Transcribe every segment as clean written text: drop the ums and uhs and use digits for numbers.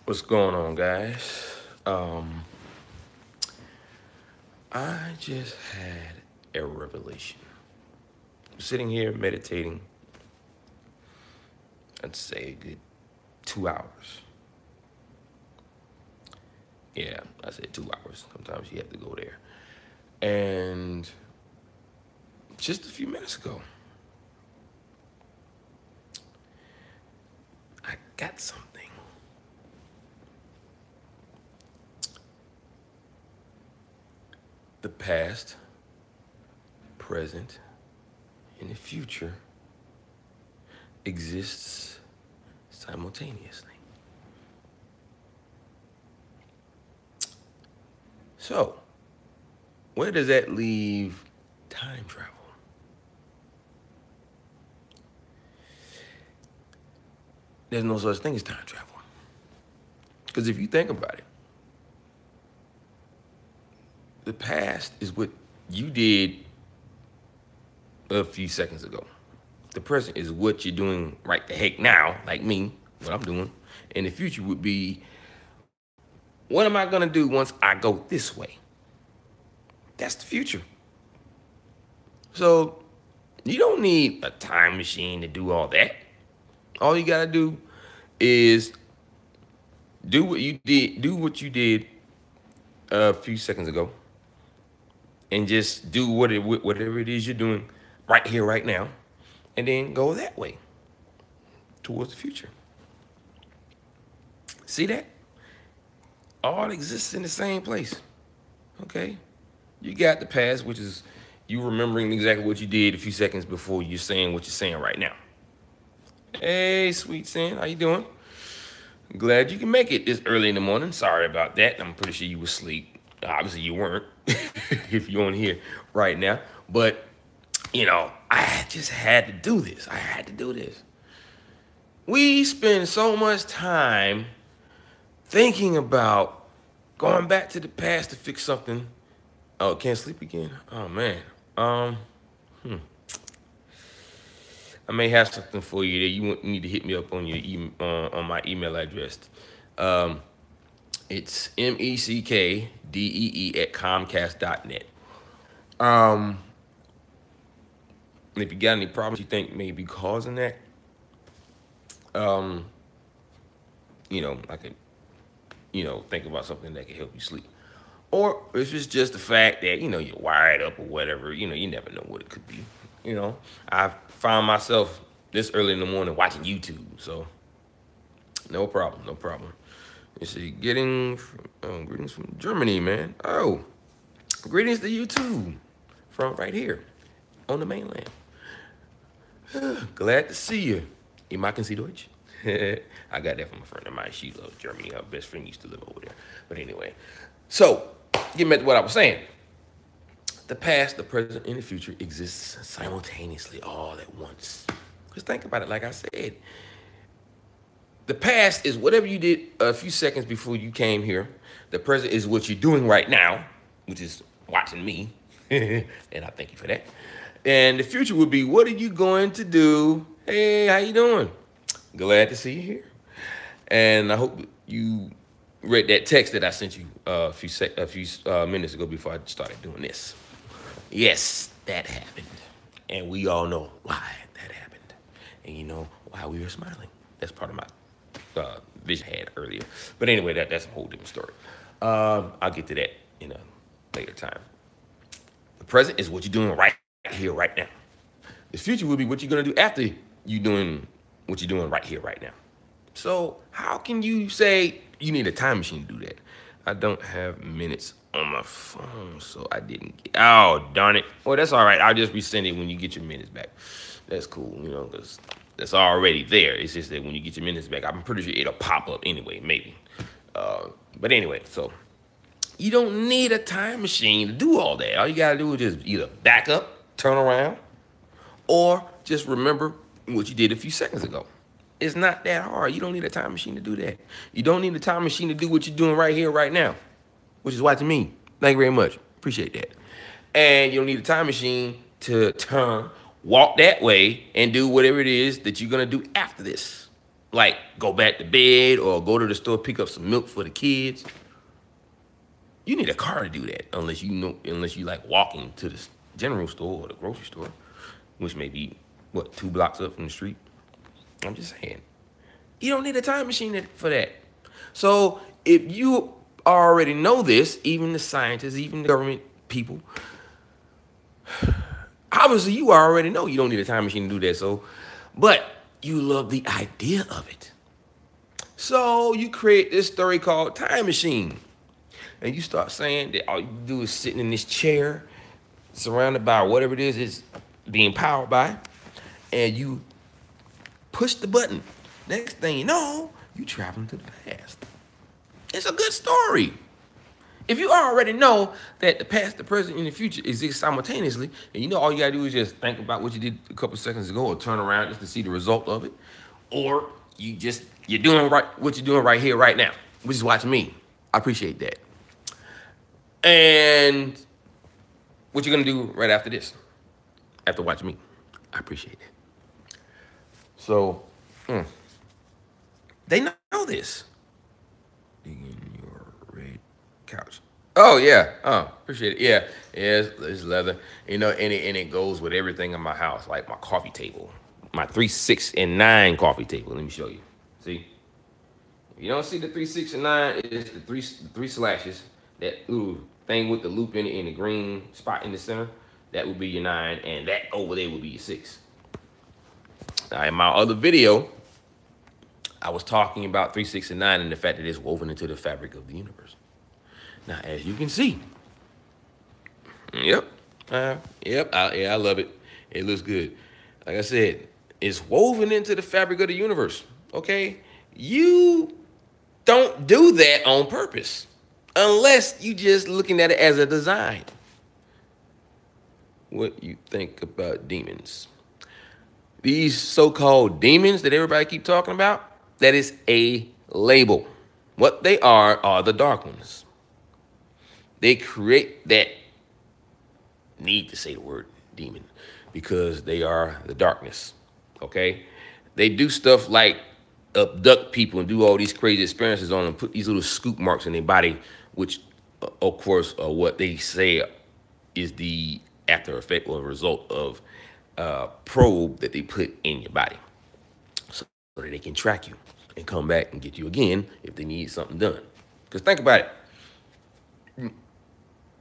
What's going on, guys? I just had a revelation. I'm sitting here meditating, I'd say a good 2 hours. Yeah, I said 2 hours. Sometimes you have to go there. And just a few minutes ago, I got something. The past, present, and the future exists simultaneously. So, where does that leave time travel? There's no such thing as time travel. Because if you think about it, the past is what you did a few seconds ago. The present is what you're doing right the heck now, like me, what I'm doing. And the future would be, what am I gonna do once I go this way? That's the future. So you don't need a time machine to do all that. All you gotta do is do what you did a few seconds ago, and just do whatever it is you're doing right here, right now, and then go that way towards the future. See that? All exists in the same place. Okay? You got the past, which is you remembering exactly what you did a few seconds before you're saying what you're saying right now. Hey, sweet Sin, how you doing? Glad you can make it this early in the morning. Sorry about that. I'm pretty sure you were asleep. Obviously, you weren't if you're on here right now. But, I just had to do this. I had to do this. We spend so much time thinking about going back to the past to fix something. Oh, can't sleep again? Oh, man. I may have something for you there. You need to hit me up on your on my email address. It's meckdee@comcast.net. And if you got any problems you think may be causing that, I could, think about something that could help you sleep. Or if it's just the fact that, you're wired up or whatever, you never know what it could be. I found myself this early in the morning watching YouTube, so no problem, no problem. You see, greetings from Germany, man. Oh, greetings to you too, from right here on the mainland. Glad to see you. You can see Deutsch? I got that from a friend of mine. She loves Germany. Her best friend used to live over there. But anyway, so getting back to what I was saying. The past, the present, and the future exists simultaneously all at once. Just think about it. Like I said, the past is whatever you did a few seconds before you came here. The present is what you're doing right now, which is watching me. And I thank you for that. And the future would be, what are you going to do? Hey, how you doing? Glad to see you here. And I hope you read that text that I sent you a few minutes ago before I started doing this. Yes, that happened. And we all know why that happened. And you know why we were smiling. That's part of my vision I had earlier. But anyway, that's a whole different story. I'll get to that in a later time. The present is what you're doing right here, right now. The future will be what you're going to do after you doing what you're doing right here, right now. So how can you say you need a time machine to do that? I don't have minutes on my phone, so I didn't get, oh, darn it. Well, that's all right. I'll just resend it when you get your minutes back. That's cool, because that's already there. It's just that when you get your minutes back, I'm pretty sure it'll pop up anyway, maybe. But anyway, so you don't need a time machine to do all that. All you got to do is just either back up, turn around, or just remember what you did a few seconds ago. It's not that hard. You don't need a time machine to do that. You don't need a time machine to do what you're doing right here, right now, which is watching me. Thank you very much. Appreciate that. And you don't need a time machine to walk that way and do whatever it is that you're going to do after this. like go back to bed or go to the store, pick up some milk for the kids. You need a car to do that, unless you like walking to the general store or the grocery store, which may be, what, 2 blocks up from the street. I'm just saying. You don't need a time machine for that. So if you already know this, even the scientists, even the government people, obviously you already know you don't need a time machine to do that. So, but you love the idea of it. So you create this story called Time Machine. And you start saying that all you do is sitting in this chair, surrounded by whatever it is being powered by, and you push the button. Next thing you know, you traveling to the past. It's a good story. If you already know that the past, the present, and the future exist simultaneously, and you know all you gotta do is just think about what you did a couple seconds ago, or turn around just to see the result of it, or you're doing right what you're doing right here, right now, which is watching me. I appreciate that. And what you're gonna do right after this, after watching me, I appreciate that. So, they know this. In your red couch. Oh yeah, appreciate it. Yeah, it's leather. You know, and it goes with everything in my house, like my coffee table, my 3, 6, and 9 coffee table. Let me show you. See, if you don't see the 3, 6, and 9, it's the three slashes. That little thing with the loop in it and the green spot in the center, that would be your 9, and that over there would be your 6. Now, in my other video, I was talking about 3, 6, and 9 and the fact that it's woven into the fabric of the universe. Now, as you can see, I love it. It looks good. Like I said, it's woven into the fabric of the universe, okay? You don't do that on purpose, unless you just looking at it as a design. What you think about demons? These so-called demons that everybody keep talking about, that is a label. What they are the dark ones. They create that need to say the word demon because they are the darkness, okay? They do stuff like abduct people and do all these crazy experiences on them, put these little scoop marks in their body, which, of course, are what they say is the after effect or result of probe that they put in your body so that they can track you and come back and get you again if they need something done. Because think about it.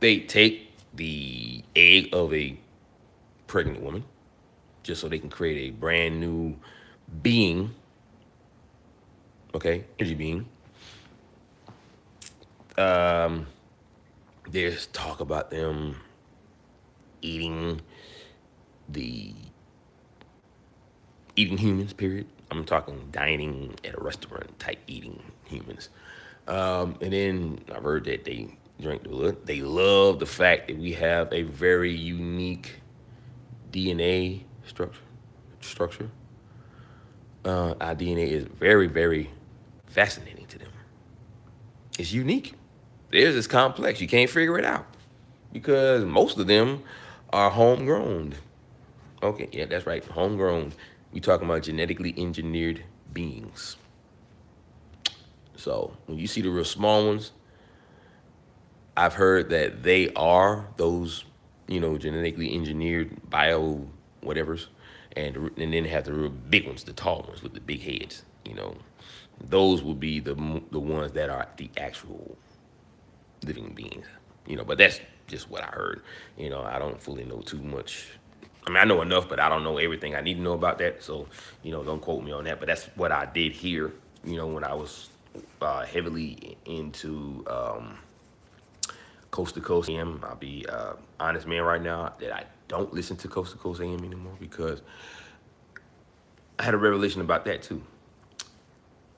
They take the egg of a pregnant woman just so they can create a brand new being, okay, energy being. There's talk about them eating humans, period. I'm talking dining at a restaurant type eating humans. And then I've heard that they drink the blood. They love the fact that we have a very unique DNA structure. Our DNA is very, very fascinating to them. It's unique. Theirs is complex. You can't figure it out because most of them are homegrown. Okay, yeah, that's right, homegrown. We talking about genetically engineered beings. So when you see the real small ones, I've heard that they are those, genetically engineered bio whatevers, and then have the real big ones, the tall ones with the big heads. Those will be the ones that are the actual living beings. But that's just what I heard. I don't fully know too much. I mean, I know enough, but I don't know everything I need to know about that. So, don't quote me on that. But that's what I did hear, when I was heavily into Coast to Coast AM. I'll be honest man right now that I don't listen to Coast to Coast AM anymore because I had a revelation about that too.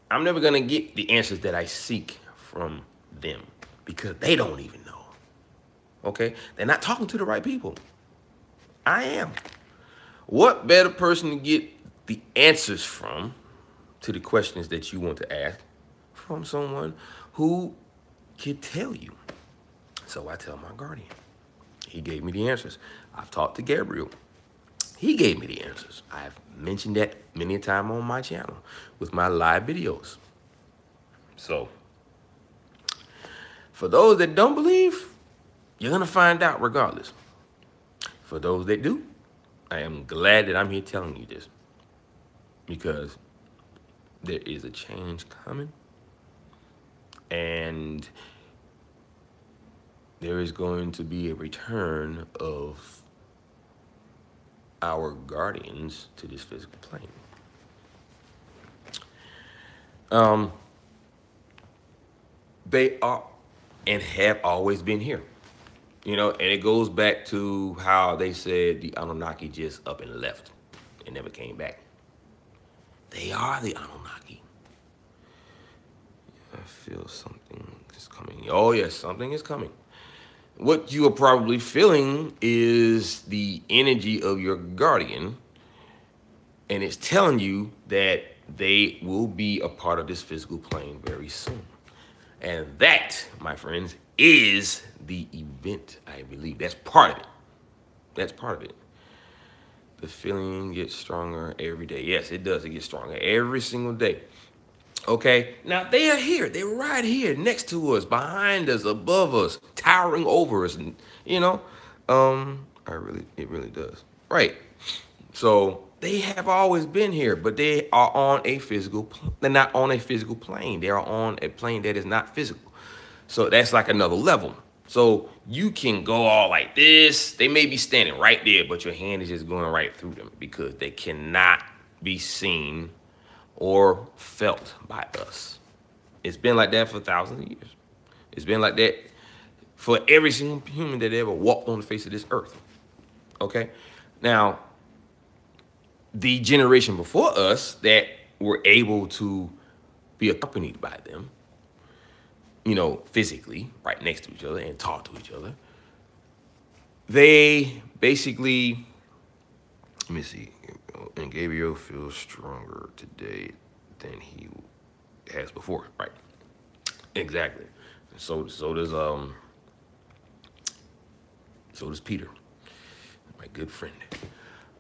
I'm never going to get the answers that I seek from them because they don't even know. Okay? They're not talking to the right people. I am. What better person to get the answers from to the questions that you want to ask from someone who can tell you? So I tell my guardian. He gave me the answers. I've talked to Gabriel. He gave me the answers. I've mentioned that many a time on my channel with my live videos. So, for those that don't believe, you're going to find out regardless. For those that do, I am glad that I'm here telling you this, because there is a change coming, and there is going to be a return of our guardians to this physical plane. They are and have always been here. And it goes back to how they said the Anunnaki just up and left and never came back. They are the Anunnaki. I feel something is coming. Oh, yes, something is coming. What you are probably feeling is the energy of your guardian, and it's telling you that they will be a part of this physical plane very soon. And that, my friends, is the event, I believe. That's part of it. That's part of it. The feeling gets stronger every day. Yes, it does. It gets stronger every single day. Okay, now they are here. They're right here next to us, behind us, above us, towering over us. And, it really does. Right. So they have always been here, but they are on a physical. They're not on a physical plane. They are on a plane that is not physical. So that's like another level. So you can go all like this. They may be standing right there, but your hand is just going right through them because they cannot be seen or felt by us. It's been like that for thousands of years. It's been like that for every single human that ever walked on the face of this earth. Okay? Now, the generation before us that were able to be accompanied by them, physically, right next to each other and talk to each other, they basically, let me see, and Gabriel feels stronger today than he has before, right? Exactly. So does Peter, my good friend.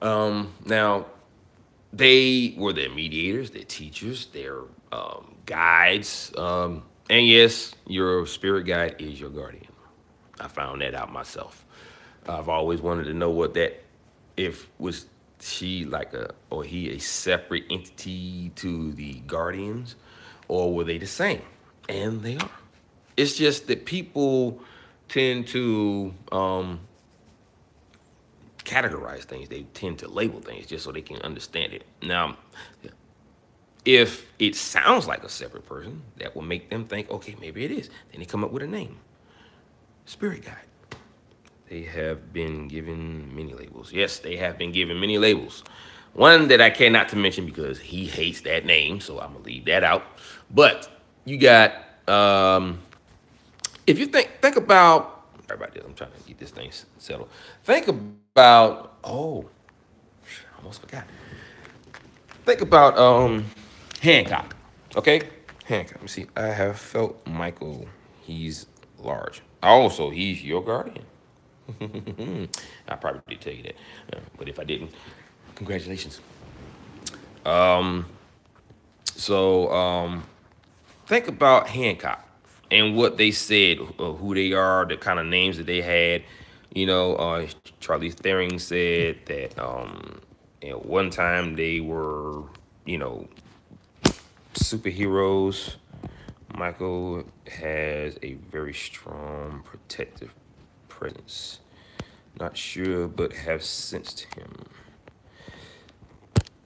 Now, they were their mediators, their teachers, their guides. And yes, your spirit guide is your guardian. I found that out myself. I've always wanted to know what that, was she or he a separate entity to the guardians, or were they the same? And they are. It's just that people tend to categorize things. They tend to label things just so they can understand it. Now, if it sounds like a separate person, that will make them think, okay, maybe it is. Then they come up with a name. Spirit guide. They have been given many labels. Yes, they have been given many labels. One that I cannot to mention because he hates that name, so I'm gonna leave that out. But you got, if you think about, sorry about this, I'm trying to get this thing settled. Think about, I almost forgot. Think about Hancock, okay? Hancock, let me see. I have felt Michael, he's large. Also, he's your guardian. I probably did tell you that, but if I didn't, congratulations. Think about Hancock and what they said, who they are, the kind of names that they had. Charlie Theron said that at one time they were, superheroes. Michael has a very strong protective presence. Not sure, but have sensed him.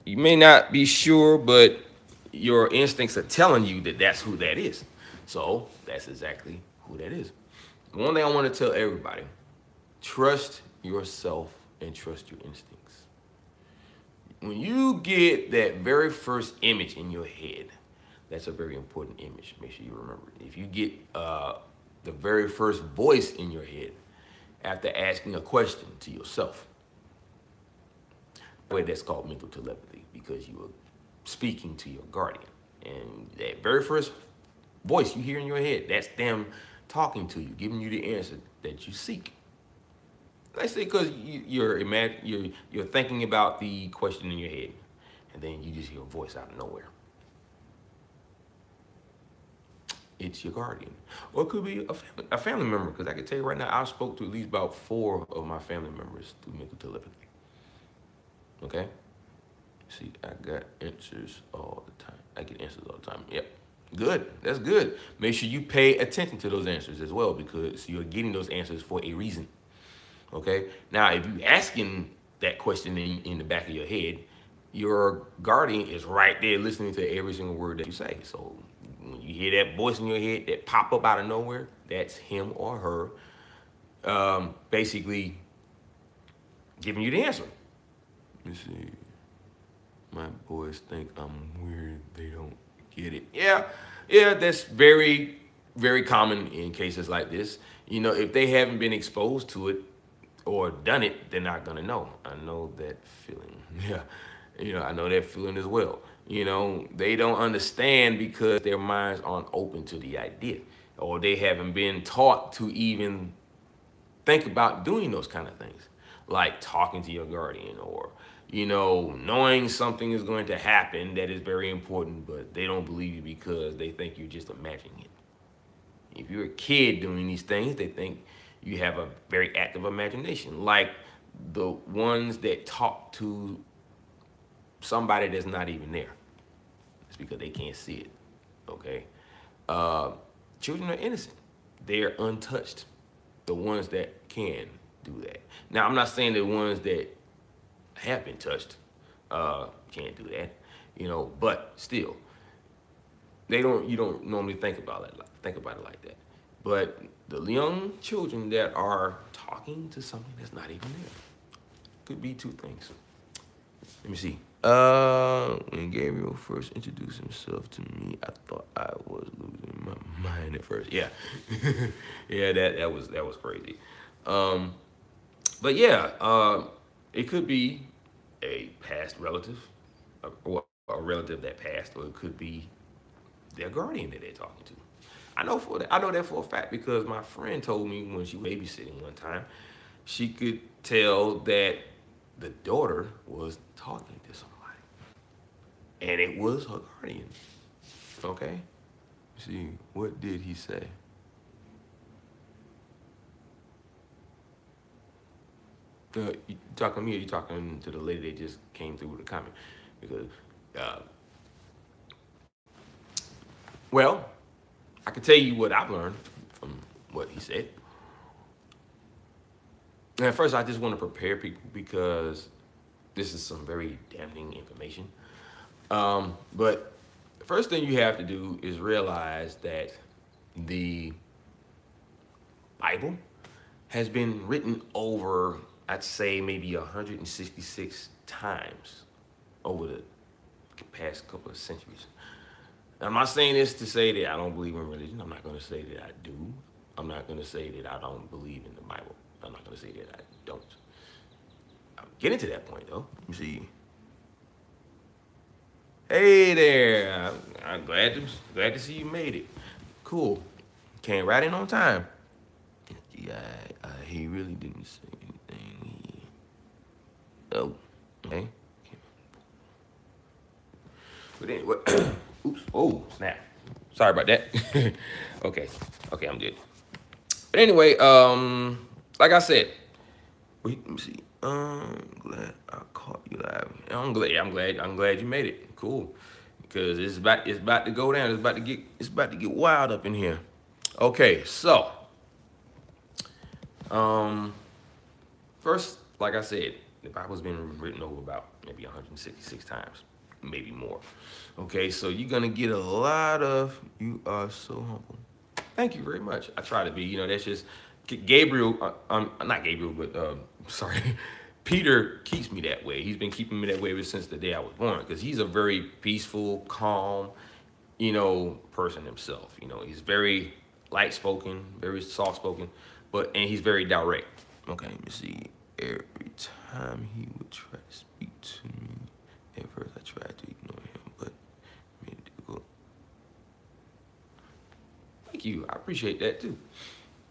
You may not be sure, but your instincts are telling you that that's who that is. So that's exactly who that is. One thing I want to tell everybody, trust yourself and trust your instincts. When you get that very first image in your head, that's a very important image. Make sure you remember it. If you get the very first voice in your head after asking a question to yourself, that's called mental telepathy, because you are speaking to your guardian. And that very first voice you hear in your head, that's them talking to you, giving you the answer that you seek. Let's say because you're thinking about the question in your head, and then you just hear a voice out of nowhere. It's your guardian, or it could be a family member. Because I can tell you right now, I spoke to at least about 4 of my family members through mental telepathy. Okay. See, I got answers all the time. I get answers all the time. Yep. Good. That's good. Make sure you pay attention to those answers as well, because you're getting those answers for a reason. Okay. Now, if you asking that question in the back of your head, your guardian is right there listening to every single word that you say. So when you hear that voice in your head that pop up out of nowhere, that's him or her, basically giving you the answer. You see, my boys think I'm weird. They don't get it. Yeah, that's very, very common in cases like this. You know, if they haven't been exposed to it or done it, they're not gonna know. I know that feeling. Yeah, I know that feeling as well. They don't understand because their minds aren't open to the idea, or they haven't been taught to even think about doing those kind of things, like talking to your guardian, or knowing something is going to happen that is very important, but they don't believe you because they think you're just imagining it. If you're a kid doing these things, they think you have a very active imagination, like the ones that talk to somebody that's not even there. It's because they can't see it. Okay. Children are innocent. They're untouched. The ones that can do that. Now, I'm not saying the ones that have been touched can't do that, but still, you don't normally think about it like that. But the young children that are talking to something that's not even there could be 2 things. Let me see. When Gabriel first introduced himself to me, I thought I was losing my mind at first. Yeah, yeah, that was crazy. But yeah, it could be a past relative, or a relative that passed, or it could be their guardian that they're talking to. I know that for a fact, because my friend told me when she was babysitting one time, she could tell that the daughter was talking to somebody, and it was her guardian. Okay. See, what did he say? You talking to me, or you talking to the lady that just came through with a comment? Because, well, I can tell you what I've learned from what he said. And at first, I just want to prepare people, because this is some very damning information. But the first thing you have to do is realize that the Bible has been written over, I'd say, maybe 166 times over the past couple of centuries. Now, I'm not saying this to say that I don't believe in religion. I'm not going to say that I do. I'm not going to say that I don't believe in the Bible. I'm not going to say that I don't. I'm getting to that point, though. Let me see. Hey there. I'm glad to see you made it. Cool. Came right in on time. Yeah, he really didn't say anything. Oh, okay. But anyway, oops. Oh, snap. Sorry about that. Okay, I'm good. But anyway, like I said, wait, let me see. I'm glad I caught you live. I'm glad you made it. Cool, because it's about to go down. It's about to get wild up in here. Okay, so, first, like I said, the Bible's been written over about maybe 166 times, maybe more. Okay, so you're gonna get a lot of. You are so humble. Thank you very much. I try to be. That's just Gabriel. Not Gabriel, but sorry. Peter keeps me that way. He's been keeping me that way ever since the day I was born, because he's a very peaceful, calm, person himself. He's very light-spoken, very soft-spoken, and he's very direct. Okay, let me see. Every time he would try to speak to me, at first I tried to ignore him, but it made it difficult. Thank you. I appreciate that too.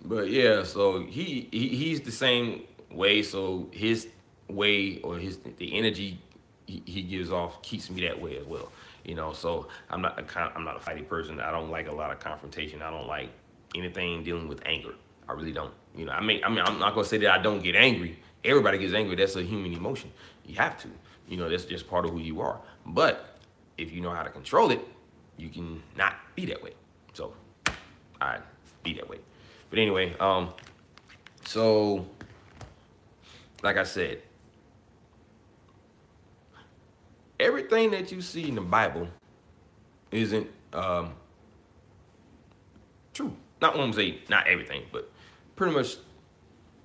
But yeah, so he's the same way, so his way or the energy he gives off keeps me that way as well. You know, so I'm not a fighting person. I don't like a lot of confrontation. I don't like anything dealing with anger. I really don't. You know, I'm not gonna say that I don't get angry. Everybody gets angry. That's a human emotion. You have to. You know, that's just part of who you are. But if you know how to control it, you can not be that way. So I be that way. But anyway, so like I said, everything that you see in the Bible isn't true. Not want to say not everything, but pretty much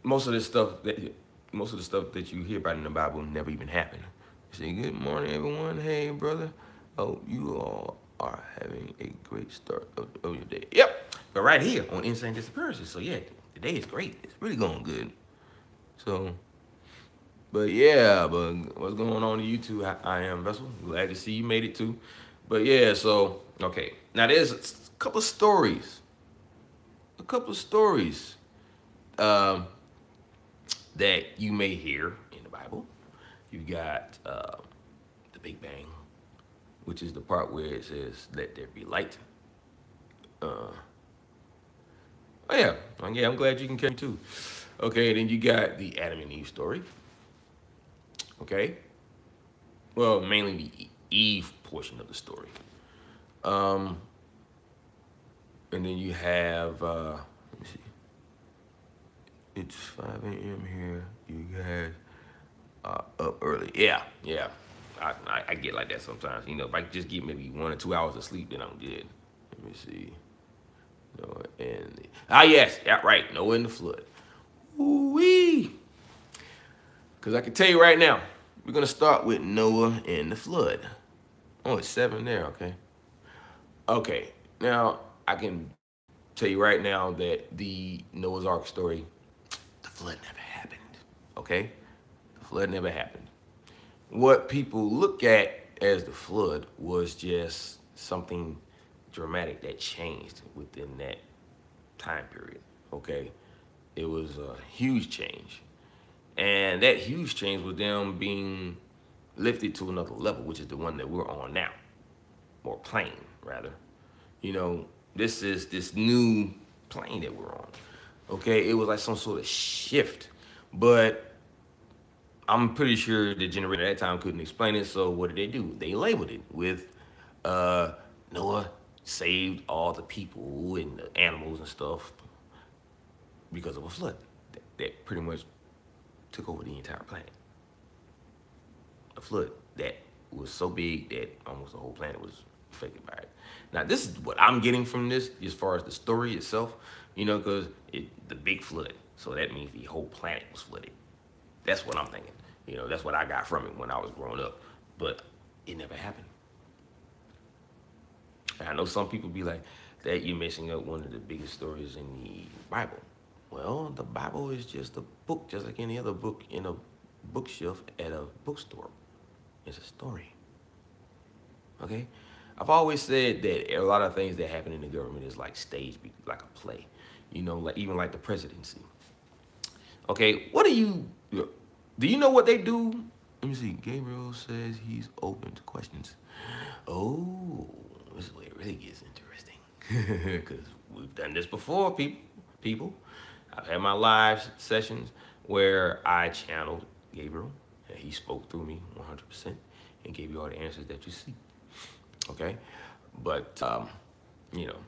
most of the stuff that you hear about in the Bible never even happened. You say, "Good morning, everyone. Hey, brother. Oh, you all are having a great start of your day." Yep. But right here on Insane Disappearances. So yeah, the day is great. It's really going good. So, but yeah, but what's going on in YouTube? I am Vessel. Glad to see you made it too. But yeah, so okay. Now there's a couple of stories. That you may hear in the Bible. You got the Big Bang, which is the part where it says, "Let there be light." Oh yeah, I'm glad you can catch me too. Okay, then you got the Adam and Eve story. Okay, well, mainly the Eve portion of the story. And then you have, let me see. It's 5 a.m. here. You guys are up early. Yeah. I get like that sometimes. You know, if I just get maybe 1 or 2 hours of sleep, then I'm good. Let me see. Noah and yes, yeah, right. Noah and the flood. Ooh-wee. Because I can tell you right now, we're going to start with Noah and the flood. Oh, it's 7 there, okay. Okay, now I can tell you right now that the Noah's Ark story, the flood never happened, okay? The flood never happened. What people look at as the flood was just something dramatic that changed within that time period, okay? It was a huge change. And that huge change was them being lifted to another level, which is the one that we're on now, or plane, rather. You know, this is this new plane that we're on, okay? It was like some sort of shift, but I'm pretty sure the generator at that time couldn't explain it, so what did they do? They labeled it with Noah saved all the people and the animals and stuff because of a flood that pretty much took over the entire planet. A flood that was so big that almost the whole planet was affected by it. Now, this is what I'm getting from this as far as the story itself, you know, because the big flood. So that means the whole planet was flooded. That's what I'm thinking. You know, that's what I got from it when I was growing up. But it never happened. And I know some people be like, that you're messing up one of the biggest stories in the Bible. Well, the Bible is just a book, just like any other book in a bookshelf at a bookstore. It's a story. Okay? I've always said that a lot of things that happen in the government is like staged, like a play. You know, like even like the presidency. Okay, do you know what they do? Let me see. Gabriel says he's open to questions. Oh, this is where it really gets interesting. Because we've done this before, people. I've had my live sessions where I channeled Gabriel, and he spoke through me 100% and gave you all the answers that you see. Okay? But, you know,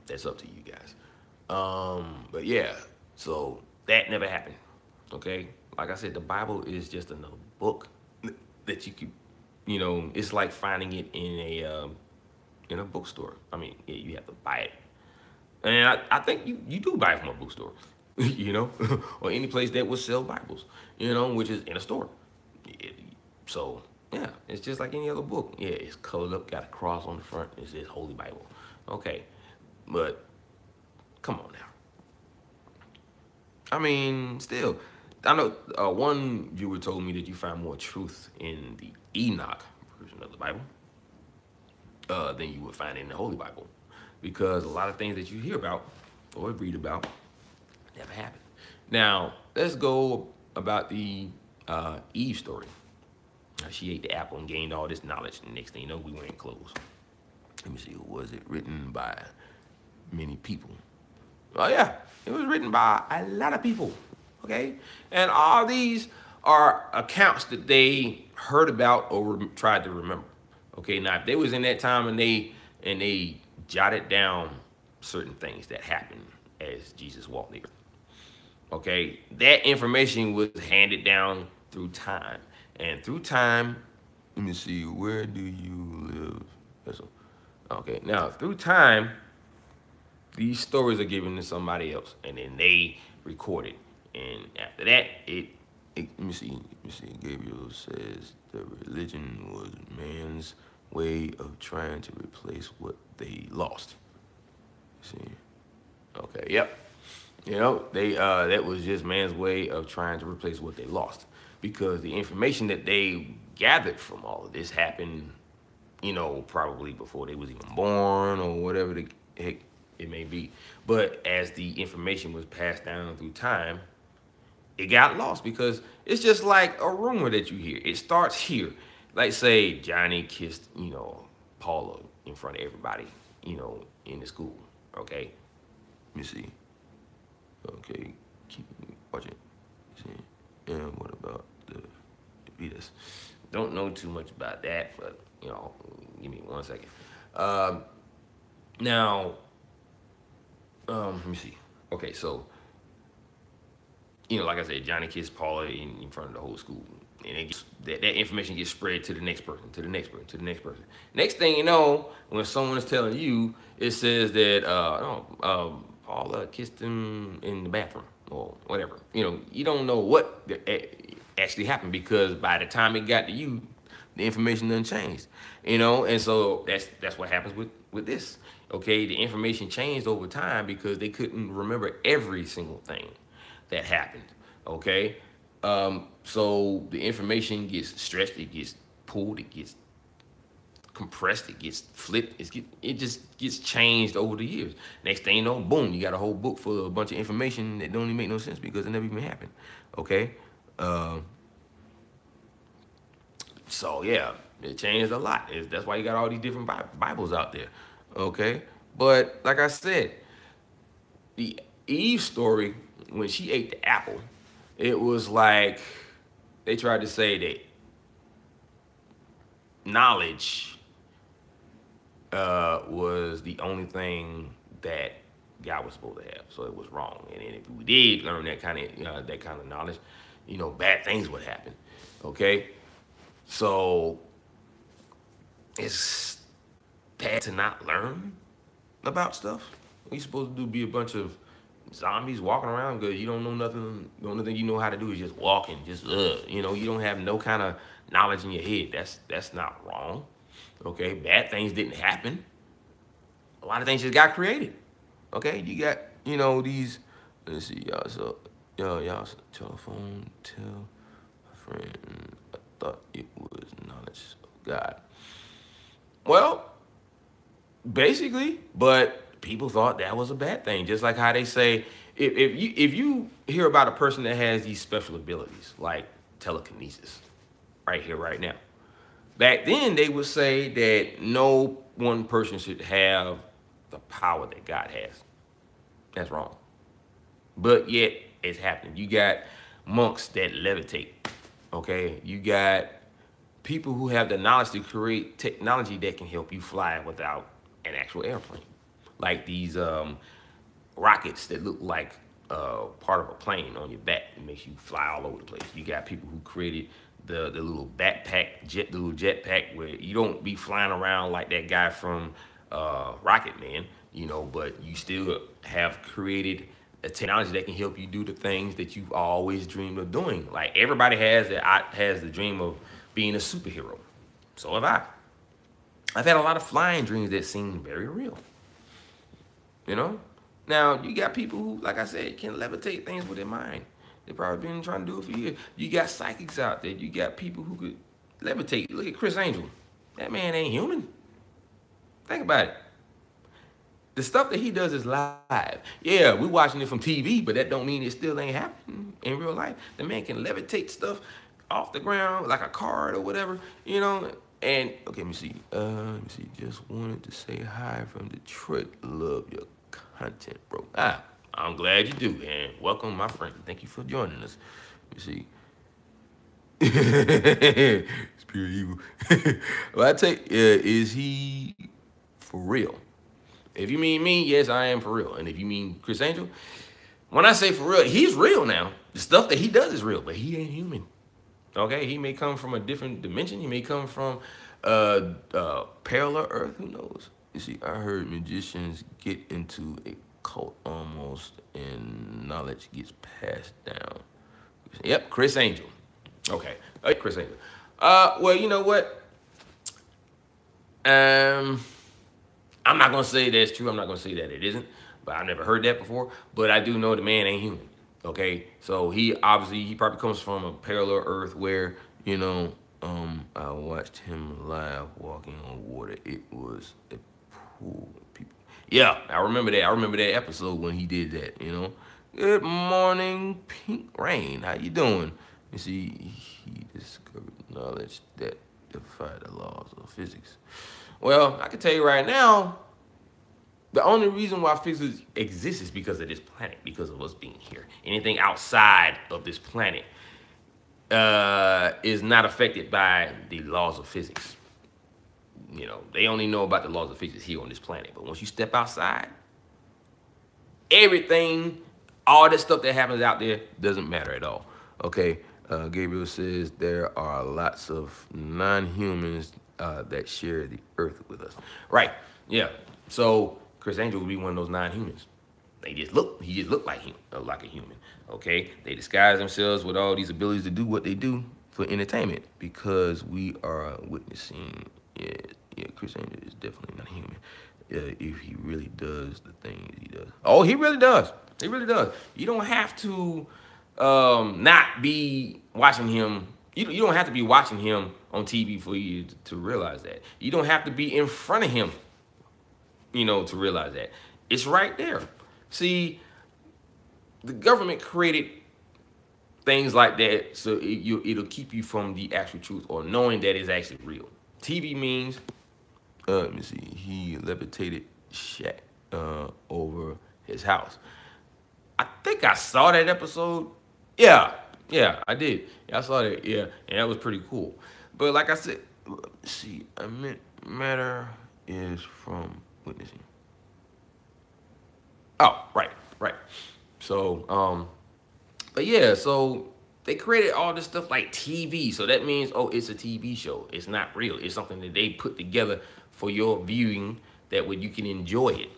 that's up to you guys. But yeah, so that never happened. Okay? Like I said, the Bible is just another book that you could, you know, it's like finding it in a bookstore. I mean, yeah, you have to buy it. And I think you do buy it from a bookstore, you know, or any place that would sell Bibles, you know, which is in a store. So, yeah, it's just like any other book. Yeah, it's colored up, got a cross on the front. It says Holy Bible. Okay, but come on now. I mean, still, I know one viewer told me that you find more truth in the Enoch version of the Bible than you would find in the Holy Bible. Because a lot of things that you hear about or read about never happened. Now, let's go about the Eve story. She ate the apple and gained all this knowledge. And next thing you know, we wearing clothes. Let me see, was it written by many people? Oh yeah, it was written by a lot of people, okay? And all these are accounts that they heard about or tried to remember. Okay, now if they was in that time and they jotted down certain things that happened as Jesus walked the earth. Okay, that information was handed down through time. And through time, let me see, where do you live? Okay, now through time, these stories are given to somebody else, and then they record it. And after that, let me see. Gabriel says the religion was man's way of trying to replace what they lost. See, okay, yep. You know, that was just man's way of trying to replace what they lost, because the information that they gathered from all of this happened, you know, probably before they was even born or whatever the heck it may be. But as the information was passed down through time, it got lost, because it's just like a rumor that you hear. It starts here. Like, say Johnny kissed, you know, Paula in front of everybody, you know, in the school. Okay, let me see. Okay, keep watching. See, and what about the Beatles? Don't know too much about that, but you know, give me 1 second. Now, let me see. Okay, so you know, like I said, Johnny kissed Paula in front of the whole school, and it gets, that information gets spread to the next person, to the next person, to the next person. Next thing you know, when someone is telling you, it says that Paula kissed him in the bathroom or whatever. You know, you don't know what actually happened, because by the time it got to you, the information done changed. You know, and so that's what happens with this. Okay, the information changed over time because they couldn't remember every single thing that happened. Okay, so the information gets stretched, it gets pulled, it gets compressed, it gets flipped, it just gets changed over the years. Next thing you know, boom, you got a whole book full of a bunch of information that don't even make no sense because it never even happened. Okay, so yeah, it changed a lot. That's why you got all these different Bibles out there. Okay, but like I said, the Eve story, when she ate the apple, it was like they tried to say that knowledge was the only thing that God was supposed to have, so it was wrong. And then if we did learn that kind of knowledge, you know, bad things would happen. Okay, so it's bad to not learn about stuff. What you supposed to do? Be a bunch of zombies walking around because you don't know nothing. The only thing you know how to do is just walk and just you know, you don't have no kind of knowledge in your head. That's not wrong. Okay, bad things didn't happen. A lot of things just got created. Okay, you got, you know, these. Let's see, y'all. So y'all telephone. Tell a friend I thought it was knowledge of God. Well, basically, but people thought that was a bad thing. Just like how they say, if you hear about a person that has these special abilities like telekinesis, right here, right now. Back then, they would say that no one person should have the power that God has. That's wrong. But yet, it's happening. You got monks that levitate, okay? You got people who have the knowledge to create technology that can help you fly without an actual airplane. Like these rockets that look like part of a plane on your back. It makes you fly all over the place. You got people who created the little backpack, the little jetpack, where you don't be flying around like that guy from Rocket Man, you know, but you still have created a technology that can help you do the things that you've always dreamed of doing. Like everybody has the dream of being a superhero. So have I. I've had a lot of flying dreams that seem very real. You know? Now, you got people who, like I said, can levitate things with their mind. They've probably been trying to do it for years. You got psychics out there. You got people who could levitate. Look at Chris Angel. That man ain't human. Think about it. The stuff that he does is live. Yeah, we watching it from TV, but that don't mean it still ain't happening in real life. The man can levitate stuff off the ground like a card or whatever, you know. And okay, let me see. Let me see. Just wanted to say hi from Detroit. Love your content, bro. I'm glad you do, and welcome, my friend. Thank you for joining us. Let me see. Spirit evil. Well, I take. Is he for real? If you mean me, yes, I am for real. And if you mean Chris Angel, when I say for real, he's real now. The stuff that he does is real, but he ain't human. Okay, he may come from a different dimension. He may come from parallel Earth. Who knows? You see, I heard magicians get into a cult almost, and knowledge gets passed down. Yep, Chris Angel. Okay, Chris Angel. Well, you know what? I'm not gonna say that's true. I'm not gonna say that it isn't. But I never heard that before. But I do know the man ain't human. Okay, so he probably comes from a parallel Earth where, you know, I watched him live walking on water. It was a pool of people. Yeah, I remember that. I remember that episode when he did that. You know, good morning, Pink Rain. How you doing? You see, he discovered knowledge that defied the laws of physics. Well, I can tell you right now, the only reason why physics exists is because of this planet, because of us being here. Anything outside of this planet is not affected by the laws of physics. You know, they only know about the laws of physics here on this planet. But once you step outside, everything, all that stuff that happens out there doesn't matter at all. Okay, Gabriel says there are lots of non-humans that share the earth with us. Right, yeah. So Chris Angel would be one of those non-humans. He just look like a human. Okay, they disguise themselves with all these abilities to do what they do for entertainment because we are witnessing. Yeah, Chris Angel is definitely not human. If he really does the things he does. Oh, he really does. He really does. You don't have to not be watching him. You don't have to be watching him on TV for you to realize that. You don't have to be in front of him, you know, to realize that. It's right there. See, the government created things like that so it'll keep you from the actual truth or knowing that it's actually real. TV means, let me see, he levitated Shaq over his house. I think I saw that episode. Yeah, I did. I saw that, yeah, and that was pretty cool. But like I said, see, I meant matter is from witnessing. Oh, right. So, but yeah, so they created all this stuff like TV. So that means, oh, it's a TV show. It's not real. It's something that they put together for your viewing that way you can enjoy it.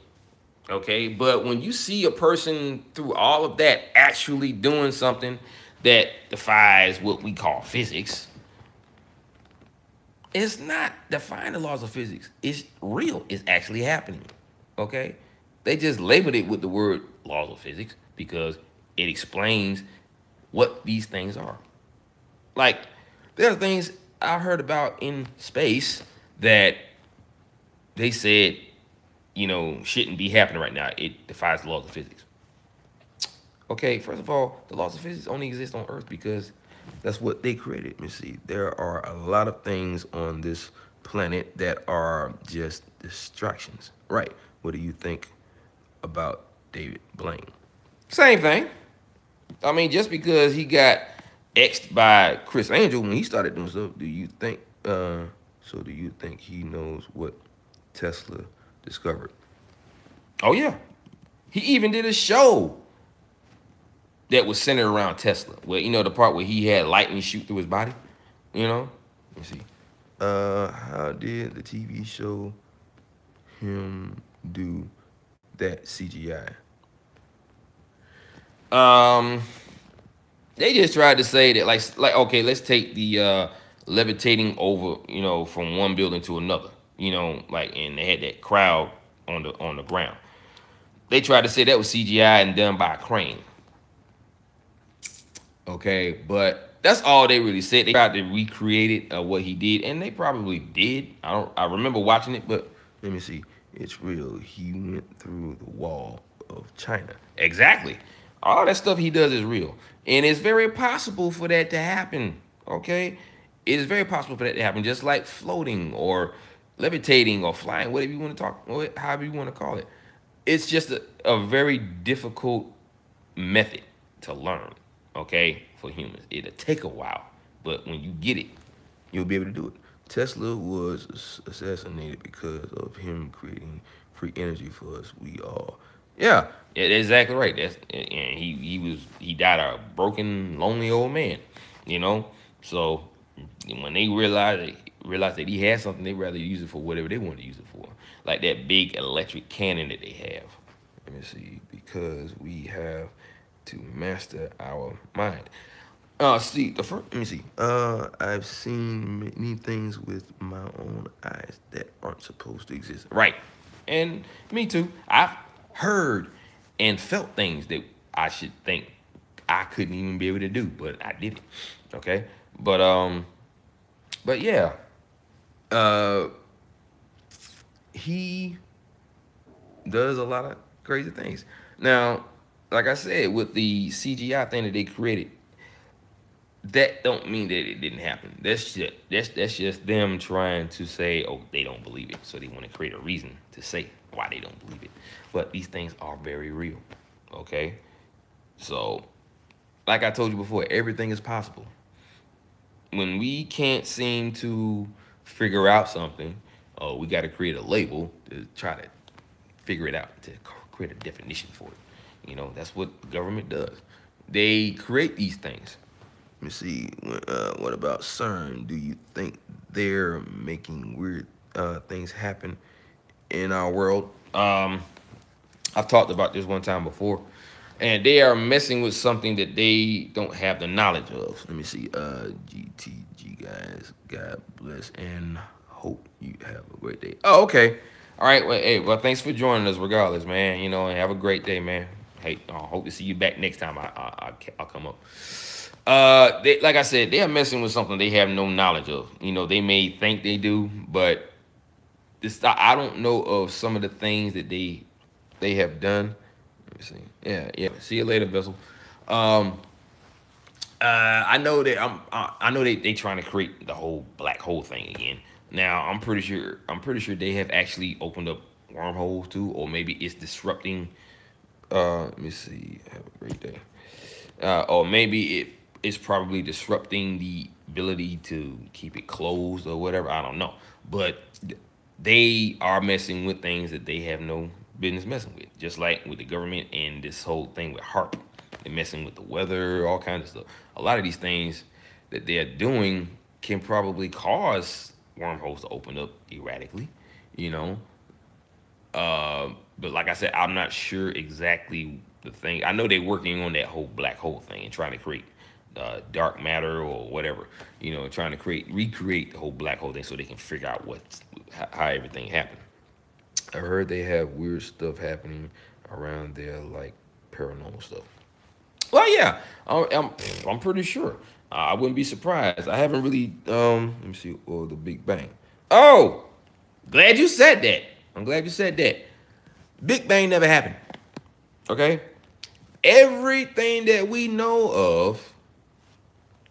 Okay, but when you see a person through all of that actually doing something that defies what we call physics, it's not defying the laws of physics. It's real. It's actually happening. Okay, they just labeled it with the word laws of physics because it explains what these things are. Like, there are things I heard about in space that they said, you know, shouldn't be happening right now. It defies the laws of physics. Okay, first of all, the laws of physics only exist on Earth because that's what they created. Let me see. There are a lot of things on this planet that are just distractions. Right. What do you think about David Blaine? Same thing. I mean, just because he got X'd by Chris Angel when he started doing stuff, do you think, do you think he knows what Tesla discovered? Oh, yeah. He even did a show that was centered around Tesla. Well, you know, the part where he had lightning shoot through his body, you know? Let me see. How did the TV show him do that CGI? They just tried to say that, like okay, let's take the levitating over, you know, from one building to another, you know, like, and they had that crowd on the ground. They tried to say that was CGI and done by a crane. Okay, but that's all they really said. They tried to recreate it, what he did, and they probably did. I remember watching it, but let me see. It's real. He went through the wall of China. Exactly. All that stuff he does is real. And it's very possible for that to happen. Okay? It is very possible for that to happen, just like floating or levitating or flying, whatever you want to talk, however you want to call it. It's just a very difficult method to learn, okay, for humans. It'll take a while, but when you get it, you'll be able to do it. Tesla was assassinated because of him creating free energy for us. We all, yeah, yeah, that's exactly right. That's and he died a broken, lonely old man, you know. So when they realized that he had something, they rather use it for whatever they want to use it for, like that big electric cannon that they have. Let me see, because we have to master our mind. See, the first, let me see. I've seen many things with my own eyes that aren't supposed to exist. Right. And me too. I've heard and felt things that I should think I couldn't even be able to do, but I did it. Okay. But yeah. Uh he does a lot of crazy things. Now, like I said, with the CGI thing that they created, that don't mean that it didn't happen. That's just them trying to say, oh, they don't believe it. So they want to create a reason to say why they don't believe it. But these things are very real. Okay? So, like I told you before, everything is possible. When we can't seem to figure out something, oh, we got to create a label to try to figure it out, to create a definition for it. You know, that's what the government does. They create these things. Let me see. What about CERN? Do you think they're making weird things happen in our world? I've talked about this one time before, and they are messing with something that they don't have the knowledge of. Let me see. GTG guys, God bless and hope you have a great day. Oh, okay. All right. Well, hey, well, thanks for joining us, regardless, man. You know, and have a great day, man. Hey, I hope to see you back next time I'll come up. They, like I said, they are messing with something they have no knowledge of. You know, they may think they do, but this, I don't know of some of the things that they have done. Let me see. Yeah, yeah. See you later, Vessel. Um, I know that I know they trying to create the whole black hole thing again. Now I'm pretty sure they have actually opened up wormholes too, or maybe it's disrupting. Let me see. Have a great day. Or maybe it is probably disrupting the ability to keep it closed or whatever. I don't know, but they are messing with things that they have no business messing with. Just like with the government and this whole thing with HARP, they're messing with the weather, all kinds of stuff. A lot of these things that they're doing can probably cause wormholes to open up erratically, you know. But like I said, I'm not sure exactly the thing. I know they're working on that whole black hole thing and trying to create dark matter or whatever, you know, trying to recreate the whole black hole thing so they can figure out how everything happened. I heard they have weird stuff happening around there, like paranormal stuff. Well, yeah, I'm pretty sure. I wouldn't be surprised. I haven't really let me see. Oh, the Big Bang. Oh, glad you said that. I'm glad you said that. Big Bang never happened. Okay, everything that we know of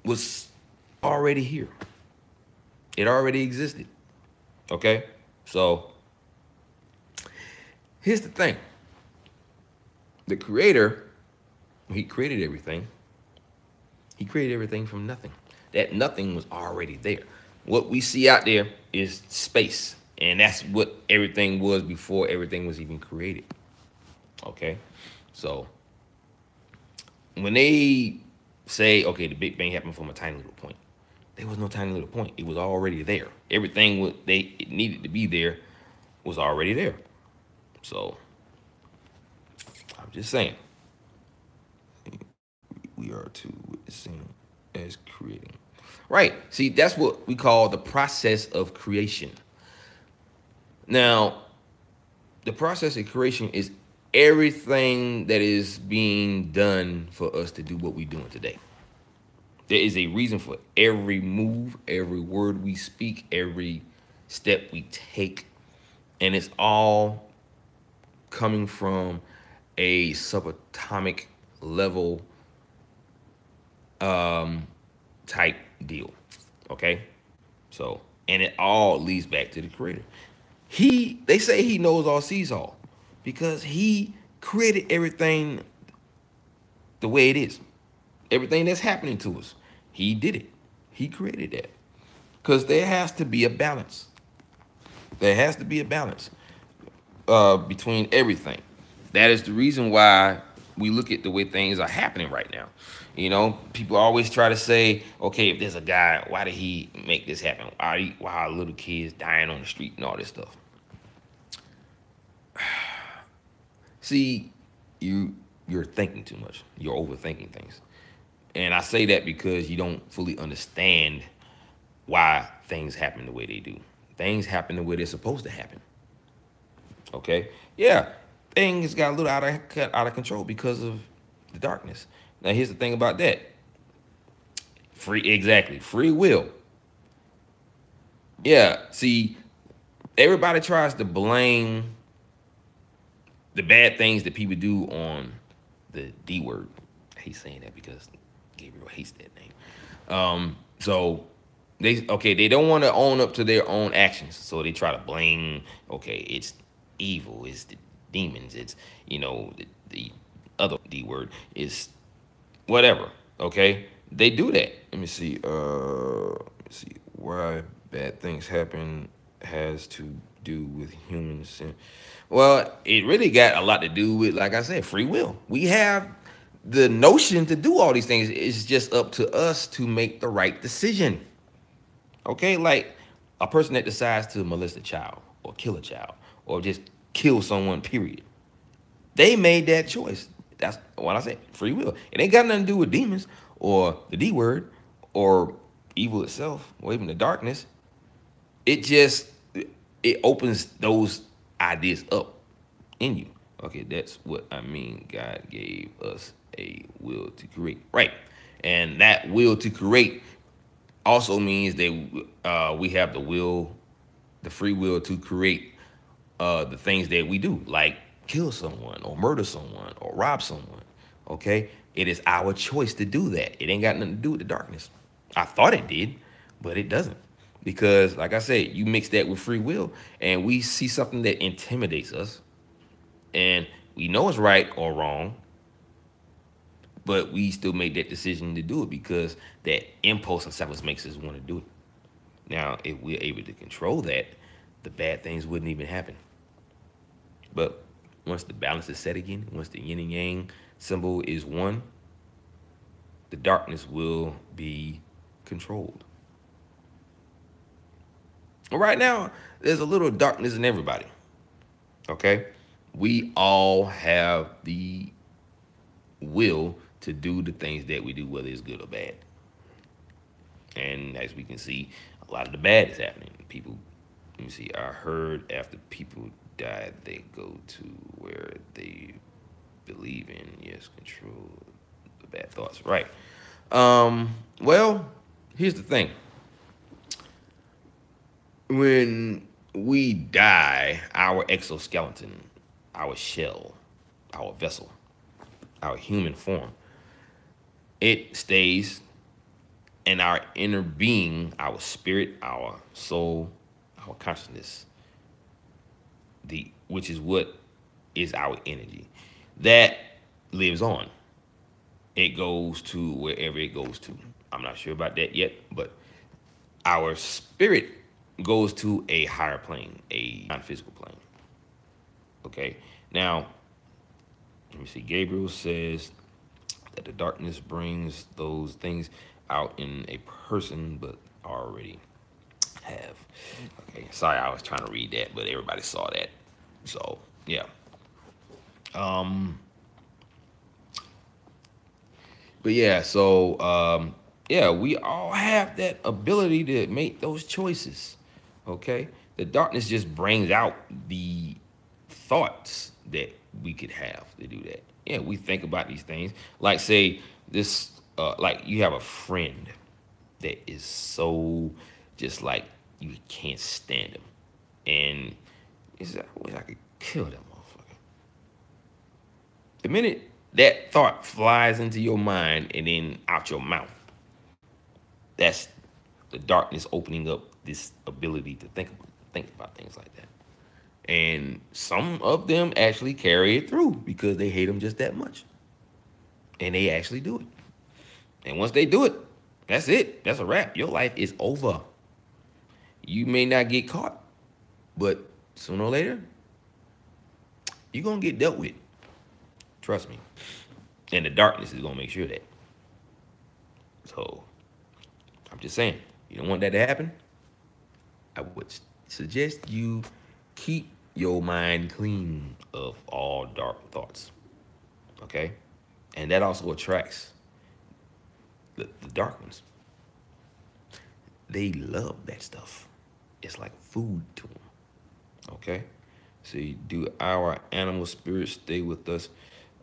was already here. It already existed. Okay, so here's the thing. The creator, he created everything. He created everything from nothing. That nothing was already there. What we see out there is space. And that's what everything was before everything was even created. Okay? So, when they say, okay, the Big Bang happened from a tiny little point, there was no tiny little point. It was already there. Everything it needed to be there was already there. So, I'm just saying. We are too witnessing as creating. Right. See, that's what we call the process of creation. Now, the process of creation is everything that is being done for us to do what we're doing today. There is a reason for every move, every word we speak, every step we take. And it's all coming from a subatomic level type deal. Okay? So, and it all leads back to the creator. They say he knows all, sees all, because he created everything the way it is. Everything that's happening to us, he did it. He created that. Because there has to be a balance. There has to be a balance between everything. That is the reason why we look at the way things are happening right now. You know, people always try to say, okay, if there's a guy, why did he make this happen? Why are little kids dying on the street and all this stuff? See, you're thinking too much. You're overthinking things. And I say that because you don't fully understand why things happen the way they do. Things happen the way they're supposed to happen. Okay? Yeah, things got a little out of control because of the darkness. Now here's the thing about that. Free will. Yeah, see, everybody tries to blame the bad things that people do on the D word. I hate saying that because Gabriel hates that name. So they don't want to own up to their own actions, so they try to blame. Okay, it's evil, it's the demons, it's the other D word is whatever. Okay, they do that. Let me see. Let's see why bad things happen has to do with human sin. Well, it really got a lot to do with, like I said, free will. We have the notion to do all these things. It's just up to us to make the right decision. Okay, like a person that decides to molest a child or kill a child or just kill someone, period. They made that choice. That's what I said, free will. It ain't got nothing to do with demons or the D word or evil itself or even the darkness. It opens those ideas up in you. Okay, that's what I mean. God gave us a will to create, right? And that will to create also means that we have the free will to create the things that we do, like kill someone or murder someone or rob someone. Okay, it is our choice to do that. It ain't got nothing to do with the darkness. I thought it did, but it doesn't. Because, like I said, you mix that with free will, and we see something that intimidates us, and we know it's right or wrong, but we still make that decision to do it because that impulse inside us makes us want to do it. Now, if we're able to control that, the bad things wouldn't even happen. But once the balance is set again, once the yin and yang symbol is one, the darkness will be controlled. Right now, there's a little darkness in everybody. Okay? We all have the will to do the things that we do, whether it's good or bad. And as we can see, a lot of the bad is happening. People, let me see, I heard after people die, they go to where they believe in, yes, control the bad thoughts. Right. Well, here's the thing. When we die, our exoskeleton, our shell, our vessel, our human form, it stays, and our inner being, our spirit, our soul, our consciousness, which is what is our energy, that lives on. It goes to wherever it goes to. I'm not sure about that yet, but our spirit goes to a higher plane, a non-physical plane. Okay, now, let me see. Gabriel says that the darkness brings those things out in a person, but already have. Okay, sorry, I was trying to read that, but everybody saw that. So, yeah. But yeah, so, yeah, we all have that ability to make those choices. Okay, the darkness just brings out the thoughts that we could have to do that. Yeah, we think about these things. Like, say this, like you have a friend that is so just like you can't stand him, and is I wish I could kill that motherfucker. The minute that thought flies into your mind and then out your mouth, that's the darkness opening up this ability to think about things like that. And some of them actually carry it through because they hate them just that much. And they actually do it. And once they do it, that's it. That's a wrap. Your life is over. You may not get caught, but sooner or later, you're going to get dealt with. Trust me. And the darkness is going to make sure that. So, I'm just saying, you don't want that to happen? I would suggest you keep your mind clean of all dark thoughts. Okay? And that also attracts the dark ones. They love that stuff. It's like food to them. Okay? See, do our animal spirits stay with us?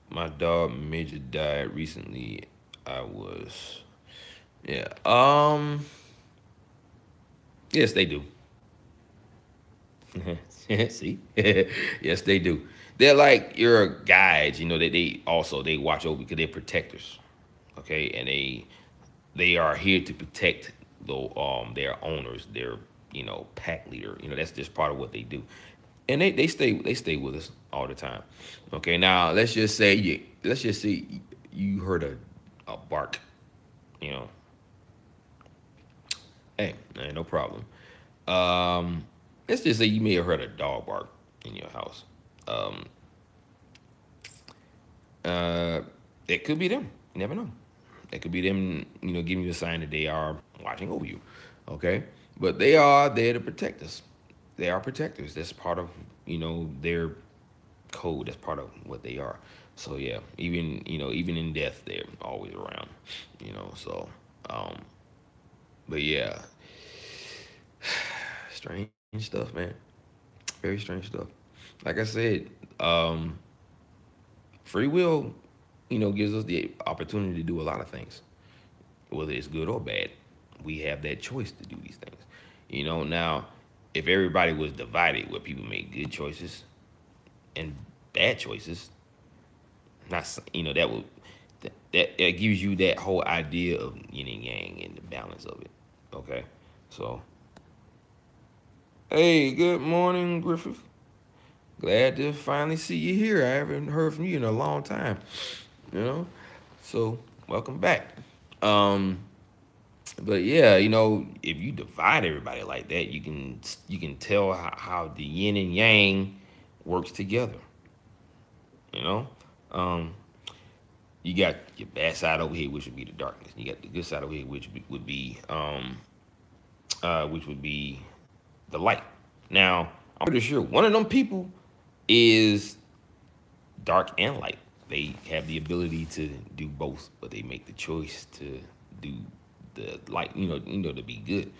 My dog Major died recently. Yeah. Yes, they do. See? Yes, they do. They're like your guides, you know, that they watch over because they're protectors. Okay, and they are here to protect their owners, their pack leader. That's just part of what they do. And they stay with us all the time. Okay, now let's just say you heard a bark, Hey, no problem. Let's just say you may have heard a dog bark in your house. It could be them. You never know. It could be them, giving you a sign that they are watching over you. Okay? But they are there to protect us. They are protectors. That's part of, their code. That's part of what they are. So yeah, even in death, they're always around. So but yeah. Strange stuff, man. Very strange stuff. Like I said, free will, gives us the opportunity to do a lot of things, whether it's good or bad. We have that choice to do these things. Now, if everybody was divided, where people make good choices and bad choices, that gives you that whole idea of yin and yang and the balance of it. Okay, so. Hey, good morning, Griffith. Glad to finally see you here. I haven't heard from you in a long time, So welcome back. But yeah, if you divide everybody like that, you can tell how the yin and yang works together. You got your bad side over here, which would be the darkness. You got the good side over here, which would be the light. Now, I'm pretty sure one of them people is dark and light. They have the ability to do both, but they make the choice to do the light, to be good.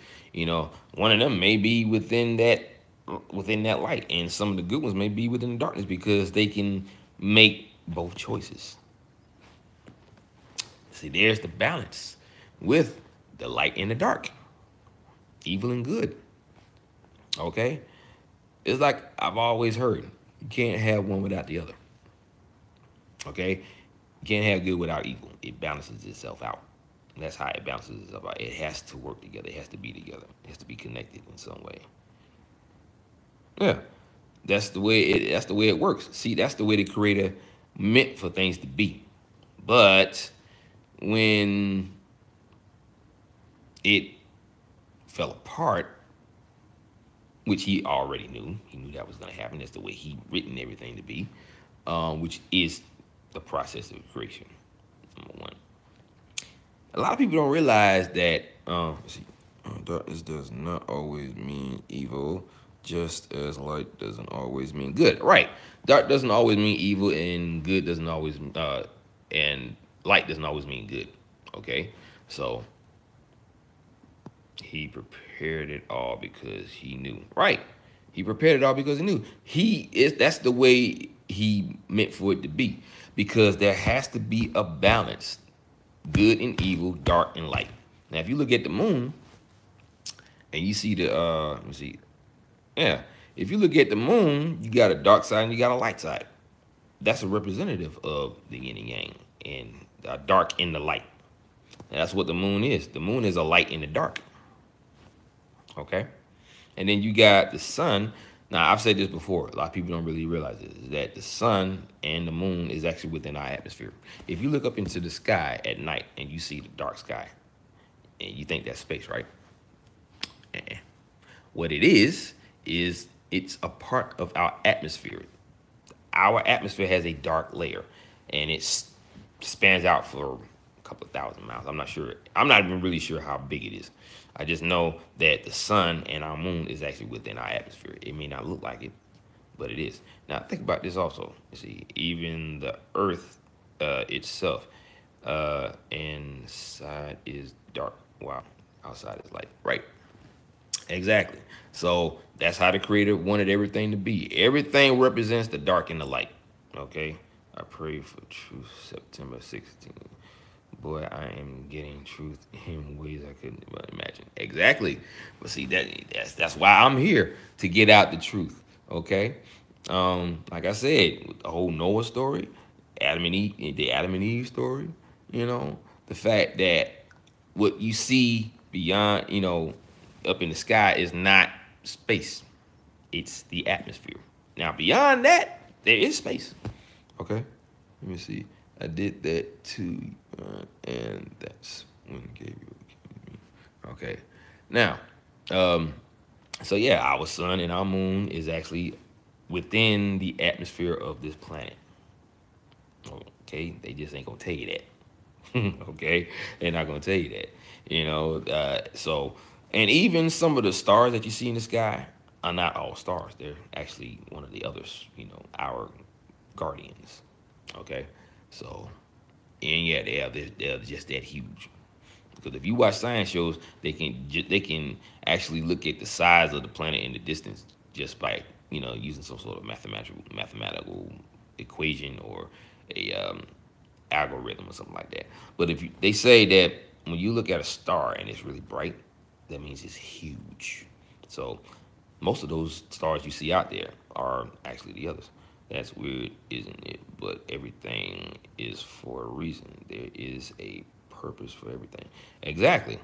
One of them may be within that light, and some of the good ones may be within the darkness because they can make both choices. See, there's the balance with the light and the dark, evil and good. Okay? It's like I've always heard, you can't have one without the other. Okay? You can't have good without evil. It balances itself out. And that's how it balances itself out. It has to work together. It has to be together. It has to be connected in some way. Yeah. That's the way it works. See, that's the way the creator meant for things to be. But when it fell apart, which he already knew. He knew that was going to happen. That's the way he written everything to be, which is the process of creation, number one. A lot of people don't realize that, darkness does not always mean evil, just as light doesn't always mean good. Right. Dark doesn't always mean evil, and good doesn't always, and light doesn't always mean good. Okay? So, he prepared it all because he knew. Right. He prepared it all because he knew. That's the way he meant for it to be. Because there has to be a balance. Good and evil, dark and light. Now, if you look at the moon and you see let me see. Yeah. if you look at the moon, you got a dark side and you got a light side. That's a representative of the yin and yang, and dark in the light. And that's what the moon is. The moon is a light in the dark. Okay? And then you got the sun. Now, I've said this before. A lot of people don't really realize this, is that the sun and the moon is actually within our atmosphere. If you look up into the sky at night and you see the dark sky, and you think that's space, right? What it is it's a part of our atmosphere. Our atmosphere has a dark layer, and it spans out for a couple of thousand miles. I'm not sure. I'm not even really sure how big it is. I just know that the sun and our moon is actually within our atmosphere. It may not look like it, but it is. Now, think about this also. You see, even the Earth itself, inside is dark. Wow, outside is light. Right. Exactly. So that's how the creator wanted everything to be. Everything represents the dark and the light. Okay. I pray for truth, September 16th. Boy, I am getting truth in ways I couldn't imagine. Exactly. But see, that's why I'm here, to get out the truth. Okay. Like I said, the whole Noah story, Adam and Eve, the Adam and Eve story, the fact that what you see beyond, up in the sky is not space. It's the atmosphere. Now, beyond that, there is space. Okay? Let me see. I did that too, and that's when Gabriel came to me. Okay. Now, so yeah, our sun and our moon is actually within the atmosphere of this planet. Okay? They just ain't gonna tell you that. Okay? They're not gonna tell you that. So, and even some of the stars that you see in the sky are not all stars. They're actually one of the others, our guardians. Okay? So, and yeah, they're just that huge. Because if you watch science shows, they can actually look at the size of the planet in the distance just by using some sort of mathematical equation or a algorithm or something like that. But they say that when you look at a star and it's really bright, that means it's huge. So most of those stars you see out there are actually the others. That's weird, isn't it? But everything is for a reason. There is a purpose for everything. Exactly.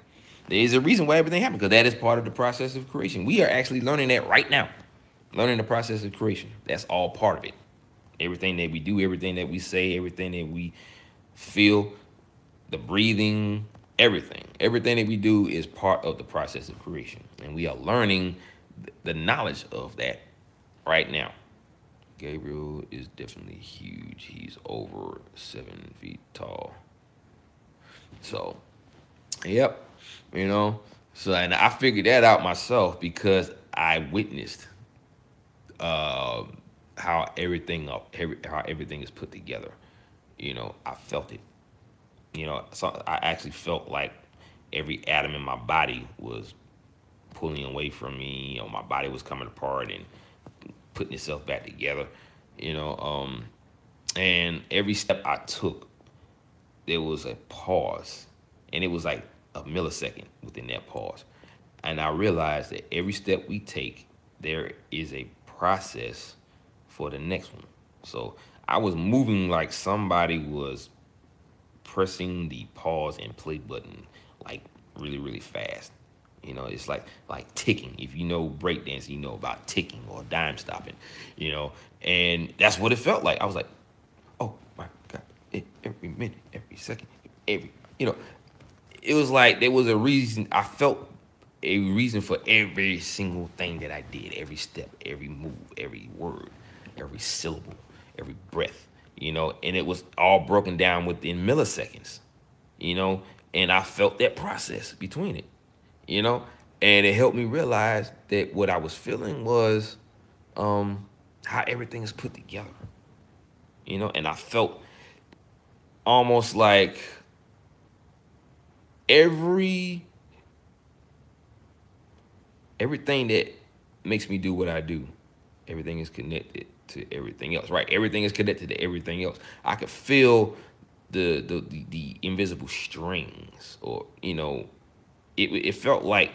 There is a reason why everything happened, because that is part of the process of creation. We are actually learning that right now. Learning the process of creation. That's all part of it. Everything that we do, everything that we say, everything that we feel, the breathing, everything that we do is part of the process of creation. And we are learning the knowledge of that right now. Gabriel is definitely huge. He's over 7 feet tall. So, yep, So, and I figured that out myself because I witnessed how everything is put together. I felt it. So I actually felt like every atom in my body was pulling away from me. My body was coming apart and putting itself back together. And every step I took, there was a pause, and it was like a millisecond within that pause. And I realized that every step we take, there is a process for the next one. So I was moving like somebody was pressing the pause and play button like really, really fast. It's like ticking. If you know breakdance, you know about ticking or dime stopping, and that's what it felt like. I was like, oh my God, every minute, every second, it was like there was a reason. I felt a reason for every single thing that I did, every step, every move, every word, every syllable, every breath, and it was all broken down within milliseconds, and I felt that process between it, and it helped me realize that what I was feeling was how everything is put together, and I felt almost like everything that makes me do what I do, everything is connected to everything else, right? Everything is connected to everything else. I could feel the invisible strings, or It felt like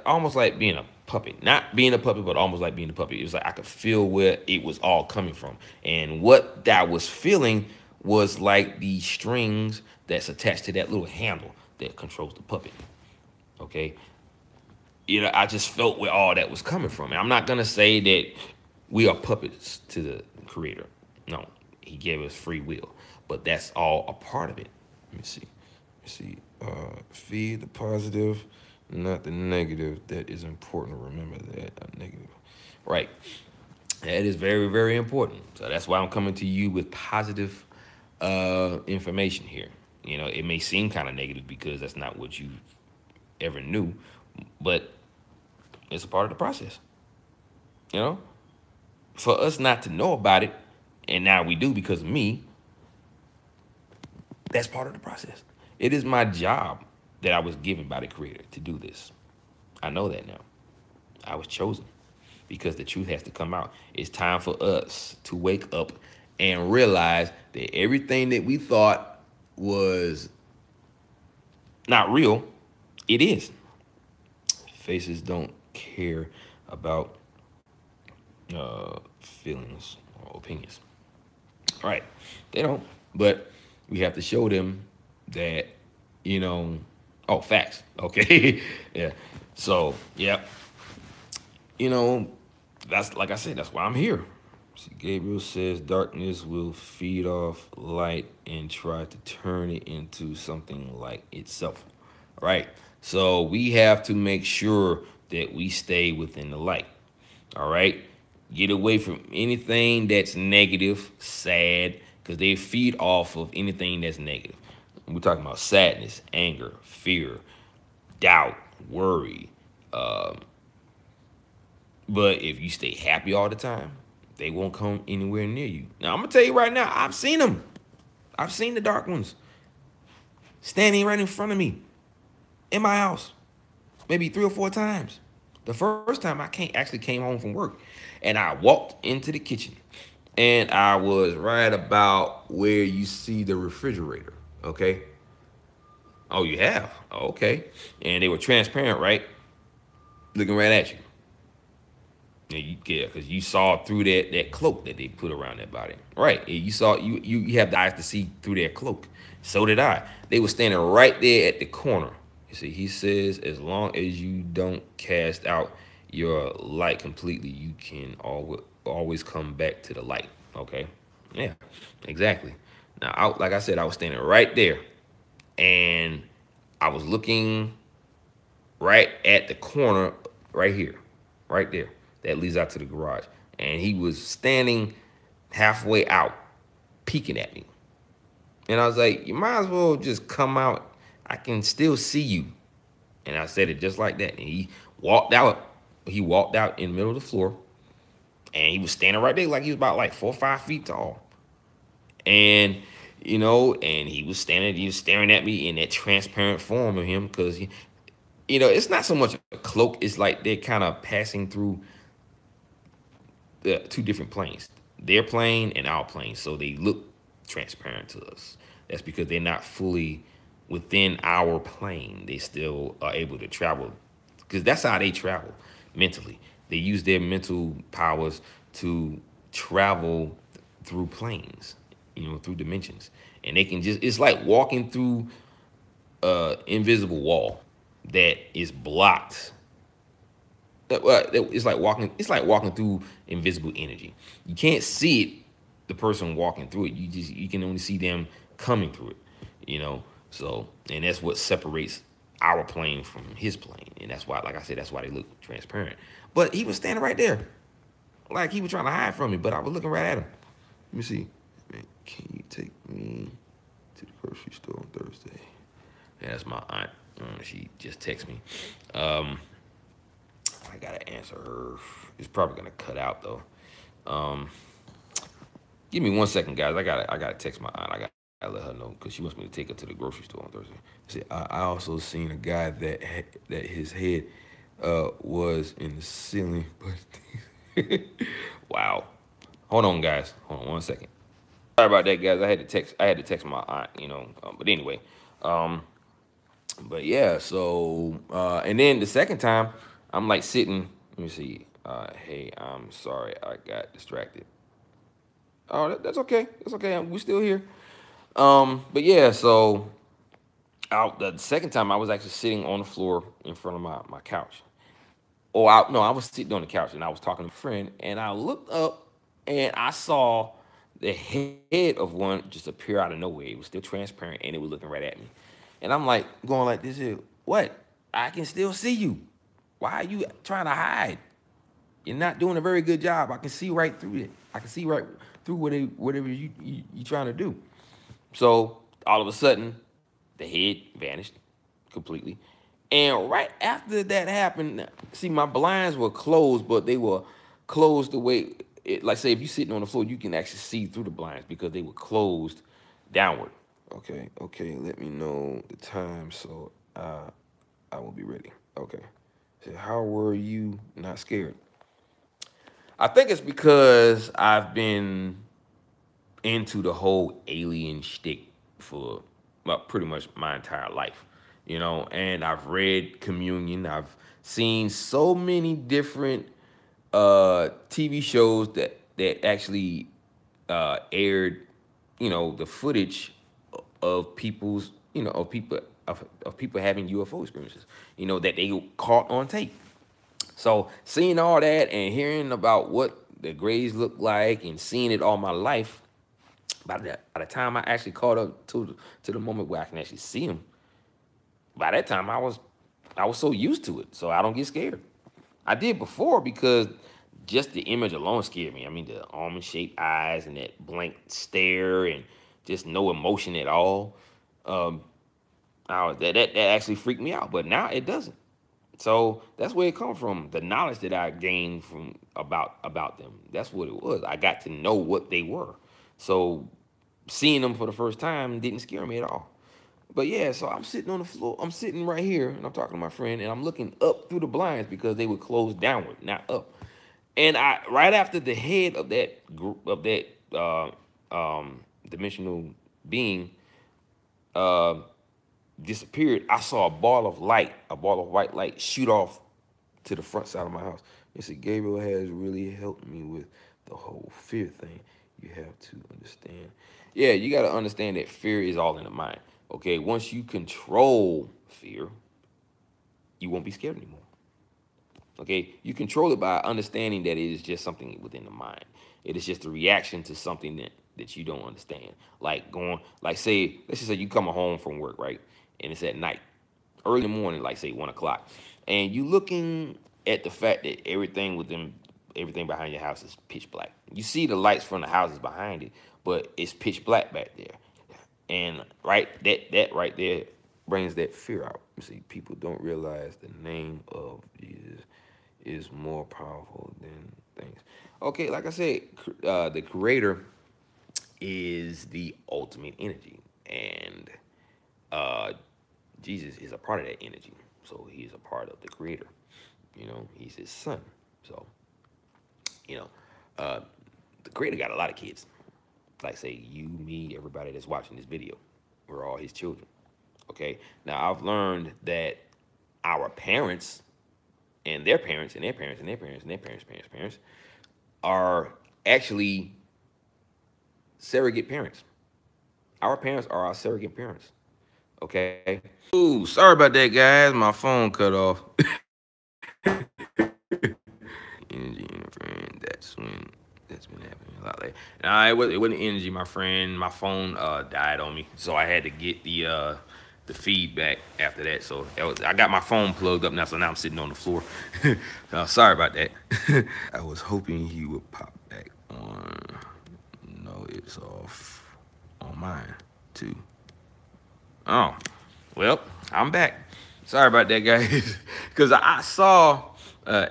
almost like being a puppet, not being a puppet, but almost like being a puppet. It was like I could feel where it was all coming from, and what that was feeling was like the strings that's attached to that little handle that controls the puppet. Okay, I just felt where all that was coming from. And I'm not gonna say that we are puppets to the Creator. No, He gave us free will, but that's all a part of it. Let me see. Feed the positive, not the negative. That is important to remember that. Negative. Right. That is very, very important. So that's why I'm coming to you with positive information here. It may seem kind of negative because that's not what you ever knew, but it's a part of the process. For us not to know about it, and now we do because of me, that's part of the process. It is my job that I was given by the Creator to do this. I know that now. I was chosen because the truth has to come out. It's time for us to wake up and realize that everything that we thought was not real, it is. Faces don't care about feelings or opinions. Right. They don't. But we have to show them that, facts. Okay. Yeah. So, yeah. That's like I said, that's why I'm here. See, Gabriel says darkness will feed off light and try to turn it into something like itself. Right. So we have to make sure that we stay within the light. All right. Get away from anything that's negative, sad, because they feed off of anything that's negative. We're talking about sadness, anger, fear, doubt, worry. But if you stay happy all the time, they won't come anywhere near you. Now, I'm going to tell you right now, I've seen them. I've seen the dark ones standing right in front of me in my house, maybe 3 or 4 times. The first time I actually came home from work, and I walked into the kitchen, and I was right about where you see the refrigerator, okay? Oh, you have? Oh, okay. And they were transparent, right? Looking right at you. Yeah, because you saw through that cloak that they put around their body. Right. You saw, you have the eyes to see through their cloak. So did I. They were standing right there at the corner. You see, he says, as long as you don't cast out your light completely, you can always come back to the light. Okay. Yeah, exactly. Now, like I said, I was standing right there, and I was looking right at the corner right here, right there, that leads out to the garage. And he was standing halfway out, peeking at me. And I was like, you might as well just come out. I can still see you. And I said it just like that. And he walked out. He walked out in the middle of the floor. And he was standing right there like he was about like 4 or 5 feet tall. And, and he was staring at me in that transparent form of him because, it's not so much a cloak. It's like they're kind of passing through the 2 different planes, their plane and our plane. So they look transparent to us. That's because they're not fully within our plane. They still are able to travel because that's how they travel mentally. They use their mental powers to travel through planes, through dimensions. And they can it's like walking through an invisible wall that is blocked. It's like walking through invisible energy. You can't see it, the person walking through it. You can only see them coming through it, So, and that's what separates our plane from his plane. And that's why, like I said, that's why they look transparent. But he was standing right there, like he was trying to hide from me, but I was looking right at him. Let me see. Man, can you take me to the grocery store on Thursday? Yeah, that's my aunt. She just texted me. I gotta answer her. It's probably gonna cut out though. Give me 1 second, guys. I gotta text my aunt. I gotta let her know because she wants me to take her to the grocery store on Thursday. See, I also seen a guy that his head was in the ceiling, but wow. Hold on, guys. Hold on 1 second. Sorry about that, guys. I had to text my aunt. But anyway, But yeah, so and then the second time, I'm like sitting. Let me see. Hey, I'm sorry, I got distracted. Oh, that's okay. That's okay. We still here. But yeah, so the second time I was actually sitting on the floor in front of my couch. No, I was sitting on the couch and I was talking to a friend, and I looked up and I saw the head of one just appear out of nowhere. It was still transparent and it was looking right at me. And I'm like going like this here, what? I can still see you. Why are you trying to hide? You're not doing a very good job. I can see right through it. I can see right through whatever you trying to do. So all of a sudden, the head vanished completely. And right after that happened, see, my blinds were closed, but they were closed the way, like say, if you're sitting on the floor, you can actually see through the blinds because they were closed downward. Okay, okay, let me know the time so I will be ready. Okay. So how were you not scared? I think it's because I've been into the whole alien shtick for well, pretty much my entire life, and I've read Communion. I've seen so many different TV shows that actually aired, the footage of people's, of people having UFO experiences, that they caught on tape. So seeing all that and hearing about what the grays look like and seeing it all my life, by the time I actually caught up to the moment where I can actually see them, by that time I was so used to it, so I don't get scared. I did before because just the image alone scared me. I mean, the almond-shaped eyes and that blank stare and just no emotion at all. Um, that actually freaked me out, but now it doesn't. So that's where it comes from. The knowledge that I gained from about them. That's what it was. I got to know what they were. So seeing them for the first time didn't scare me at all. But yeah, so I'm sitting on the floor. I'm sitting right here, and I'm talking to my friend, and I'm looking up through the blinds because they were closed downward, not up. And I right after the head of that group of that dimensional being uh, disappeared, I saw a ball of light, a ball of white light, shoot off to the front side of my house. You see, Gabriel has really helped me with the whole fear thing. You have to understand. Yeah, you got to understand that fear is all in the mind. Okay, once you control fear, you won't be scared anymore. Okay, you control it by understanding that it is just something within the mind. It is just a reaction to something that you don't understand. Like like say, let's just say you come home from work, right? And it's at night, early in the morning, like say 1 o'clock, and you looking at the fact that everything behind your house is pitch black. You see the lights from the houses behind it, but it's pitch black back there. And right, that right there brings that fear out. You see, people don't realize the name of Jesus is more powerful than things. Okay, like I said, the creator is the ultimate energy, and uh, Jesus is a part of that energy. So he's a part of the creator. He's his son. So, you know, uh, the creator got a lot of kids. Like say you, me, everybody that's watching this video, we're all his children. Okay. Now I've learned that our parents and their parents and their parents and their parents and their parents are actually surrogate parents. Our parents are our surrogate parents. Okay. Ooh, sorry about that, guys. My phone cut off. Energy, my friend. That's been happening a lot lately. Nah, it wasn't energy, my friend. My phone died on me, so I had to get the feedback after that. So I got my phone plugged up now, so now I'm sitting on the floor. Sorry about that. I was hoping he would pop back on. No, it's off on mine too. Oh, well, I'm back. Sorry about that, guys. Because I saw,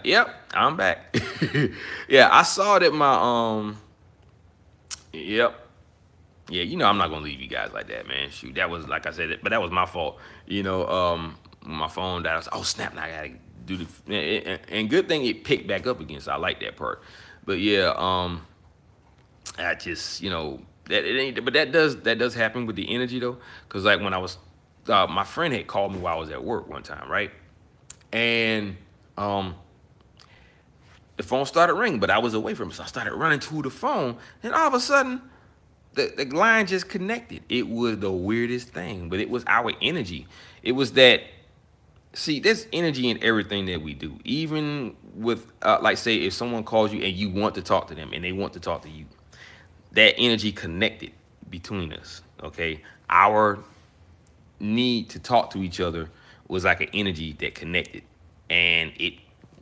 yep, I'm back. Yeah, I saw that yep. Yeah, I'm not gonna leave you guys like that, man. Shoot, that was like I said, but that was my fault. My phone died. I was like, oh snap! Now I gotta do and good thing it picked back up again. So I like that part. But yeah, I just that it ain't. But that does happen with the energy though, because like when I was my friend had called me while I was at work one time, right? And um, the phone started ringing, but I was away from it. So I started running to the phone, and all of a sudden, the line just connected. It was the weirdest thing, but it was our energy. It was that, see, there's energy in everything that we do. Even with, like, say, if someone calls you and you want to talk to them and they want to talk to you, that energy connected between us, okay? Our need to talk to each other was like an energy that connected, and it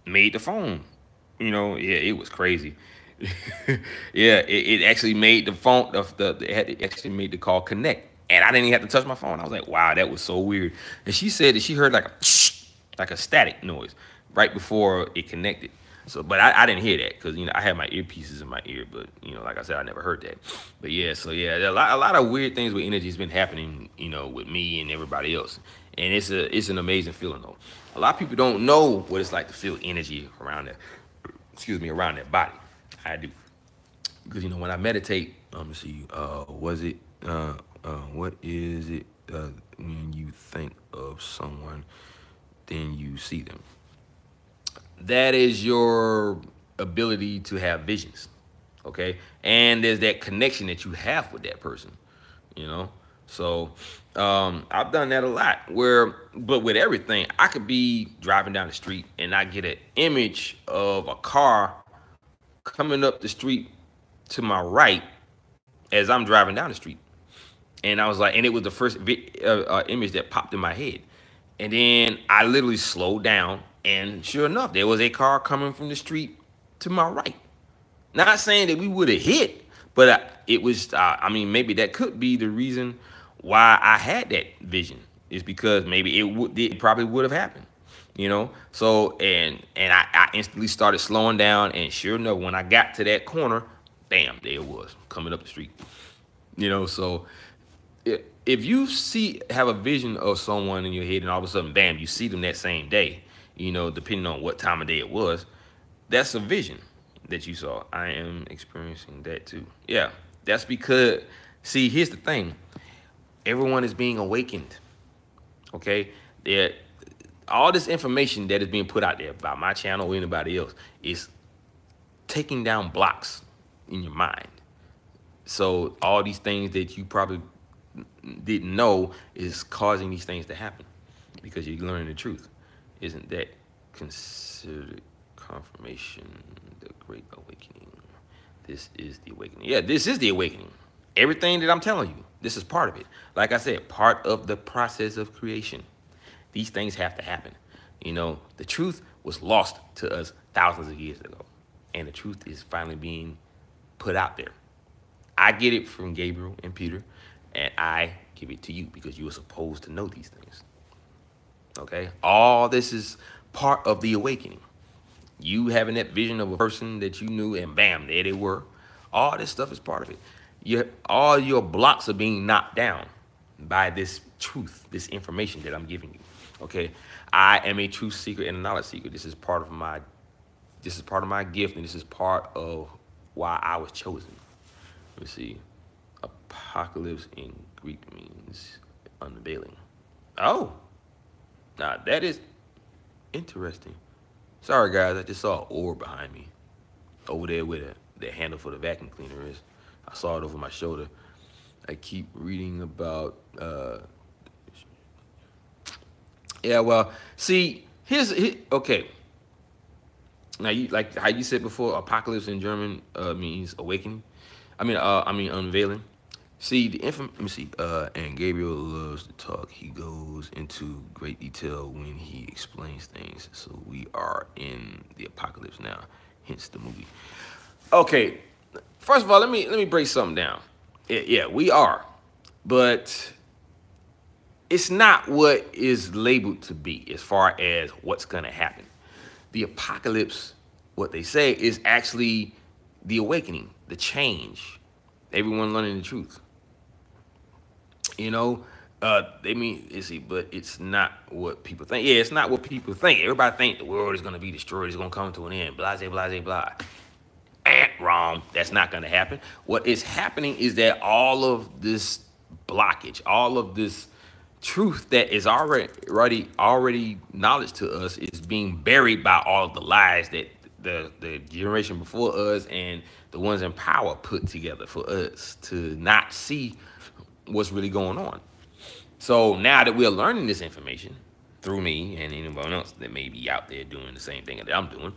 made the phone, yeah, it was crazy. Yeah, it actually made the phone, it actually made the call connect, and I didn't even have to touch my phone. I was like, wow, that was so weird. And she said that she heard like a like a static noise right before it connected. So, but I didn't hear that because I had my earpieces in my ear. But like I said, I never heard that. But yeah, so yeah, there are a lot of weird things with energy has been happening, with me and everybody else, and it's an amazing feeling though. A lot of people don't know what it's like to feel energy around that. Excuse me, around that body. I do, because when I meditate, let's see, was it what is it when you think of someone, then you see them? That is your ability to have visions, okay? And there's that connection that you have with that person, you know? So I've done that a lot but with everything, I could be driving down the street and I get an image of a car coming up the street to my right as I'm driving down the street. And I was like, and it was the first image that popped in my head. And then I literally slowed down, and sure enough, there was a car coming from the street to my right. Not saying that we would have hit, but it was, maybe that could be the reason why I had that vision, is because maybe it probably would have happened, So, and I instantly started slowing down, and sure enough, when I got to that corner, bam, there it was, coming up the street, So if you have a vision of someone in your head and all of a sudden, bam, you see them that same day, depending on what time of day it was, that's a vision that you saw. I am experiencing that too. Yeah, that's because, see, here's the thing. Everyone is being awakened, okay? All this information that is being put out there by my channel or anybody else is taking down blocks in your mind. So all these things that you probably didn't know is causing these things to happen because you're learning the truth. Isn't that considered confirmation? The great awakening. This is the awakening. Yeah, this is the awakening. Everything that I'm telling you, this is part of it. Like I said, part of the process of creation. These things have to happen. The truth was lost to us thousands of years ago, and the truth is finally being put out there. I get it from Gabriel and Peter, and I give it to you because you are supposed to know these things. Okay? All this is part of the awakening. You having that vision of a person that you knew, and bam, there they were. All this stuff is part of it. All your blocks are being knocked down by this truth, this information that I'm giving you. Okay? I am a truth seeker and a knowledge seeker. This is part of my gift, and this is part of why I was chosen. Let me see. Apocalypse in Greek means unveiling. Oh, now that is interesting. Sorry, guys, I just saw an orb behind me over there where the handle for the vacuum cleaner is. I saw it over my shoulder. I keep reading about, yeah, well, see, okay. Now, like how you said before, apocalypse in German means awakening. Unveiling. See, let me see. And Gabriel loves to talk. He goes into great detail when he explains things. So we are in the apocalypse now, hence the movie. Okay, first of all, let me break something down. Yeah, we are, but it's not what is labeled to be as far as what's gonna happen. The apocalypse, what they say, is actually the awakening, the change, everyone learning the truth. But it's not what people think. Yeah, it's not what people think. Everybody think the world is going to be destroyed. It's going to come to an end. Blah, blah, blah, blah. Wrong. That's not going to happen. What is happening is that all of this blockage, all of this truth that is already knowledge to us is being buried by all of the lies that the generation before us and the ones in power put together for us to not see what's really going on. So now that we're learning this information through me and anyone else that may be out there doing the same thing that I'm doing,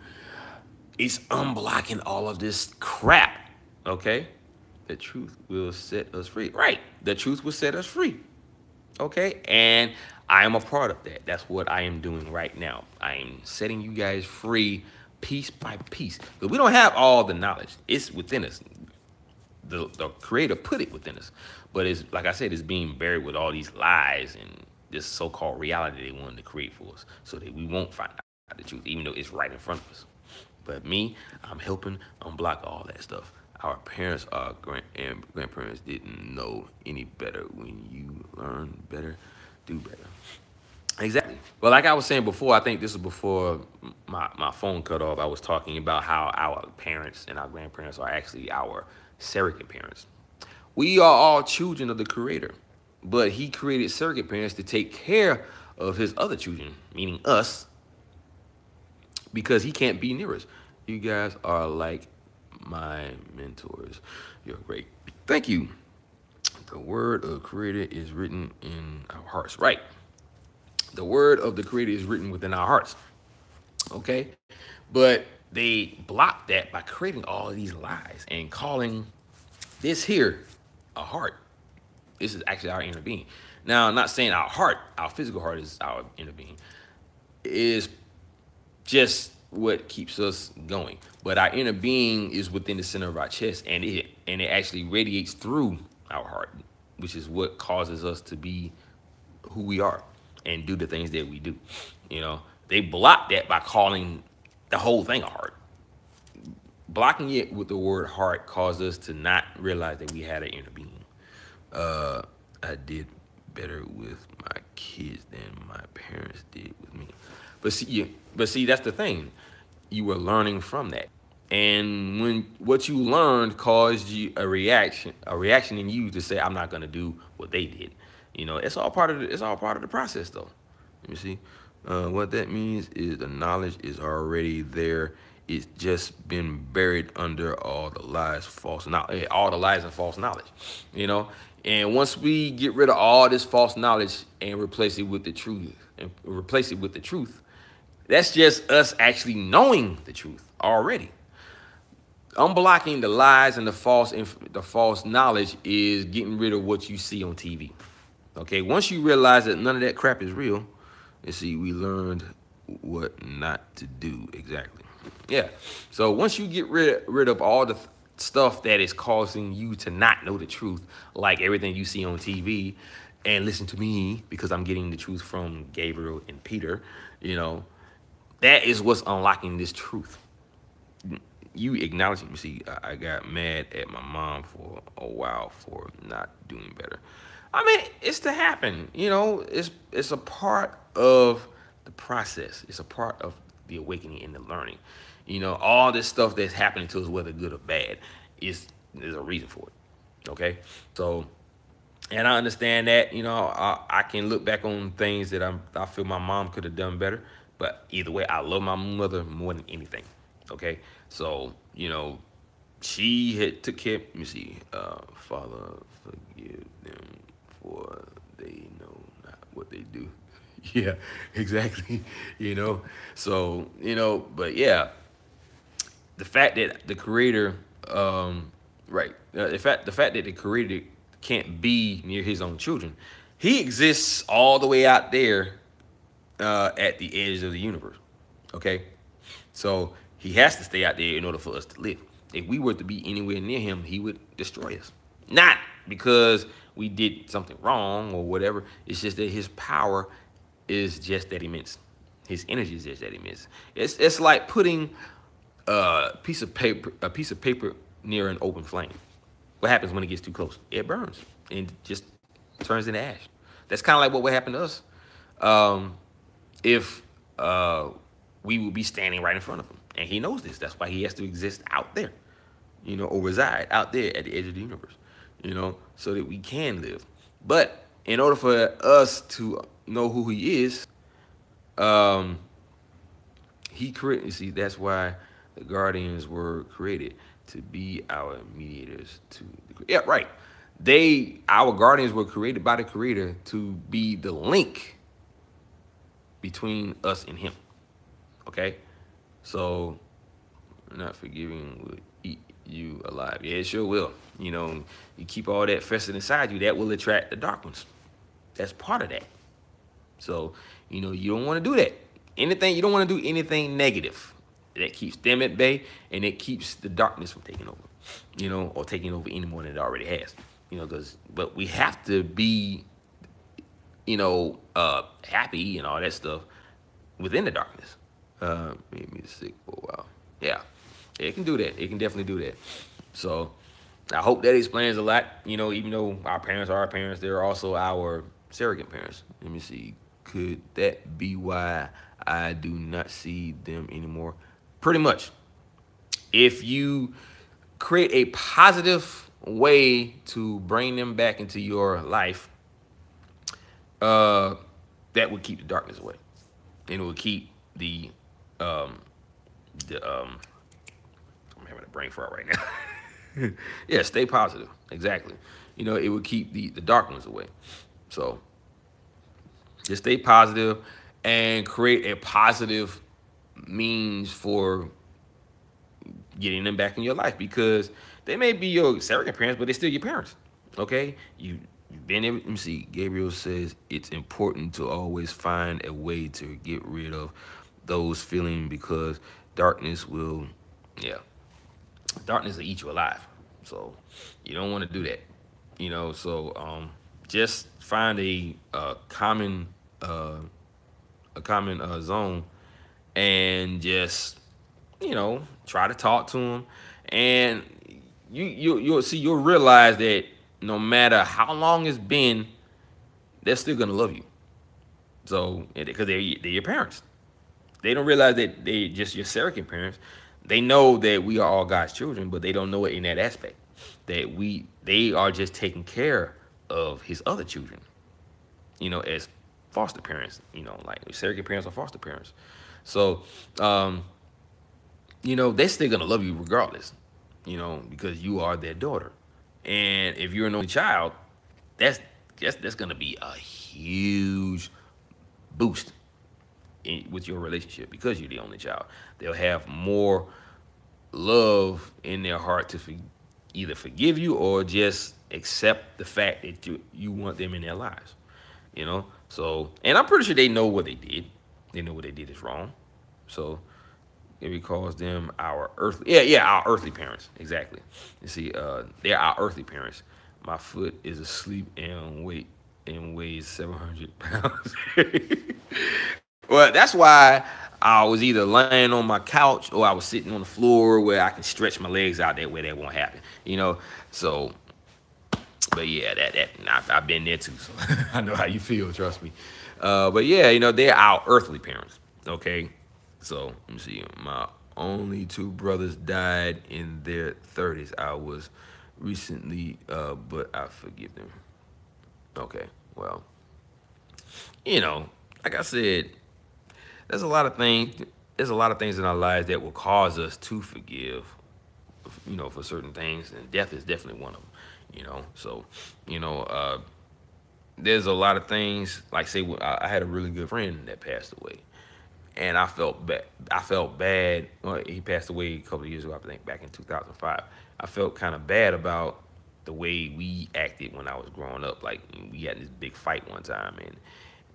it's unblocking all of this crap. Okay? The truth will set us free. Right. The truth will set us free. Okay? And I am a part of that. That's what I am doing right now. I am setting you guys free piece by piece. But we don't have all the knowledge. It's within us. The creator put it within us. But it's, like I said, it's being buried with all these lies and this so-called reality they wanted to create for us so that we won't find out the truth, even though it's right in front of us. But me, I'm helping unblock all that stuff. Our parents, our grandparents didn't know any better. When you learn better, do better. Exactly. Well, like I was saying before, I think this was before my phone cut off. I was talking about how our parents and our grandparents are actually our surrogate parents. We are all children of the Creator, but He created surrogate parents to take care of His other children, meaning us, because He can't be near us. You guys are like my mentors. You're great. Thank you. The word of Creator is written in our hearts. Right. The word of the Creator is written within our hearts. Okay. But they block that by creating all of these lies and calling this here a heart. This is actually our inner being. Now, I'm not saying our heart, our physical heart is our inner being. It is just what keeps us going. But our inner being is within the center of our chest, and it actually radiates through our heart, which is what causes us to be who we are and do the things that we do. You know, they block that by calling the whole thing a heart. Blocking it with the word heart caused us to not realize that we had an inner being. I did better with my kids than my parents did with me. But see, that's the thing. You were learning from that. And when what you learned caused you a reaction in you to say, I'm not gonna do what they did. You know, it's all part of the process though. Let me see. What that means is the knowledge is already there. It's just been buried under all the lies, all the lies and false knowledge, you know. And once we get rid of all this false knowledge and replace it with the truth, that's just us actually knowing the truth already. Unblocking the lies and the false knowledge is getting rid of what you see on TV. Okay, once you realize that none of that crap is real, let's see, we learned what not to do exactly. Yeah. So once you get rid of all the stuff that is causing you to not know the truth, like everything you see on TV, and listen to me because I'm getting the truth from Gabriel and Peter, you know, that is what's unlocking this truth. You acknowledging me. See, I got mad at my mom for a while for not doing better. I mean, it's to happen. You know, it's a part of the process. It's a part of the awakening and the learning. You know, all this stuff that's happening to us, whether good or bad, there's a reason for it. Okay, so, and I understand that. You know, I can look back on things that I feel my mom could have done better. But either way, I love my mother more than anything. Okay, so you know, she had took care. Let me see. Father, forgive them, for they know not what they do. Yeah, exactly. You know, so you know, but yeah, the fact that the Creator, right? The fact that the Creator can't be near His own children, He exists all the way out there at the edge of the universe. Okay, so He has to stay out there in order for us to live. If we were to be anywhere near Him, He would destroy us. Not because we did something wrong or whatever. It's just that His power is just that immense. His energy is just that immense. It's like putting a piece of paper near an open flame. What happens when it gets too close? It burns and just turns into ash. That's kind of like what would happen to us if we would be standing right in front of Him. And He knows this. That's why He has to exist out there, you know, or reside out there at the edge of the universe, you know, so that we can live. But in order for us to know who he is, um, he created. See, that's why the guardians were created to be our mediators. Yeah, right. Our guardians were created by the Creator to be the link between us and Him. Okay, so not forgiving will eat you alive. Yeah, it sure will. You know, you keep all that festered inside you, that will attract the dark ones. That's part of that. So, you know, you don't want to do that. You don't want to do anything negative. That keeps them at bay, and it keeps the darkness from taking over, you know, or taking over any more than it already has. You know, but we have to be, you know, happy and all that stuff within the darkness. Made me sick for a while. Yeah, it can do that. It can definitely do that. So I hope that explains a lot. You know, even though our parents are our parents, they're also our surrogate parents. Let me see. Could that be why I do not see them anymore? Pretty much. If you create a positive way to bring them back into your life, that would keep the darkness away, and it would keep um, I'm having a brain fart right now. Yeah, stay positive. Exactly. You know, it would keep the dark ones away. So just stay positive and create a positive means for getting them back in your life, because they may be your surrogate parents, but they're still your parents. Okay? You've been able, let me see. Gabriel says it's important to always find a way to get rid of those feelings, because darkness will, yeah, darkness will eat you alive. So you don't want to do that. You know, so just find uh, a common zone, and just, you know, try to talk to them, and you'll realize that no matter how long it's been, they're still gonna love you. So because they're your parents, they don't realize that they just your surrogate parents. They know that we are all God's children, but they don't know it in that aspect, that they are just taking care of His other children, you know, as foster parents. You know, like surrogate parents or foster parents. So you know, they're still gonna love you regardless, you know, because you are their daughter. And if you're an only child, that's gonna be a huge boost with your relationship, because you're the only child. They'll have more love in their heart to either forgive you or just accept the fact that you want them in their lives. You know, so, and I'm pretty sure they know what they did. They know what they did is wrong. So it recalls them our earthly, our earthly parents. Exactly. You see, they're our earthly parents. My foot is asleep and weighs 700 pounds. Well, that's why I was either laying on my couch or I was sitting on the floor where I can stretch my legs out, that way that won't happen. You know, so, but yeah, I've been there too, so I know how you feel. Trust me. But yeah, you know, they're our earthly parents. Okay. So let me see. My only two brothers died in their 30s. I was recently, but I forgive them. Okay. Well, you know, like I said, there's a lot of things. There's a lot of things in our lives that will cause us to forgive, you know, for certain things, and death is definitely one of them. You know, so, you know, there's a lot of things. Like, say, I had a really good friend that passed away, and I felt bad. I felt bad. Well, he passed away a couple of years ago, I think, back in 2005. I felt kind of bad about the way we acted when I was growing up. Like, we had this big fight one time, and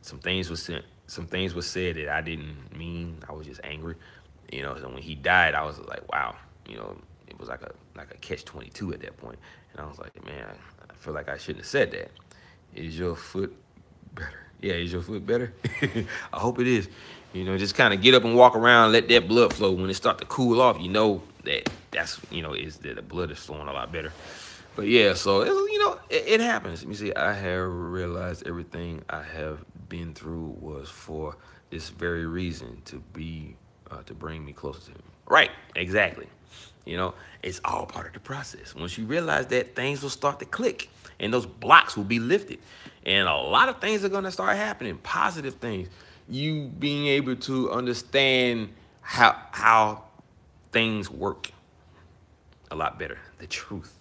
some things were said that I didn't mean. I was just angry, you know. So when he died, I was like, wow, you know, it was like a catch-22 at that point. And I was like, man, I feel like I shouldn't have said that. Is your foot better? Yeah, is your foot better? I hope it is. You know, just kind of get up and walk around, let that blood flow. When it start to cool off, you know that's you know, is that the blood is flowing a lot better. But yeah, so you know, it happens. Let me see. I have realized everything I have been through was for this very reason, to bring me closer to him. Right? Exactly. You know, it's all part of the process. Once you realize that, things will start to click and those blocks will be lifted. And a lot of things are going to start happening, positive things. You being able to understand how things work a lot better, the truth.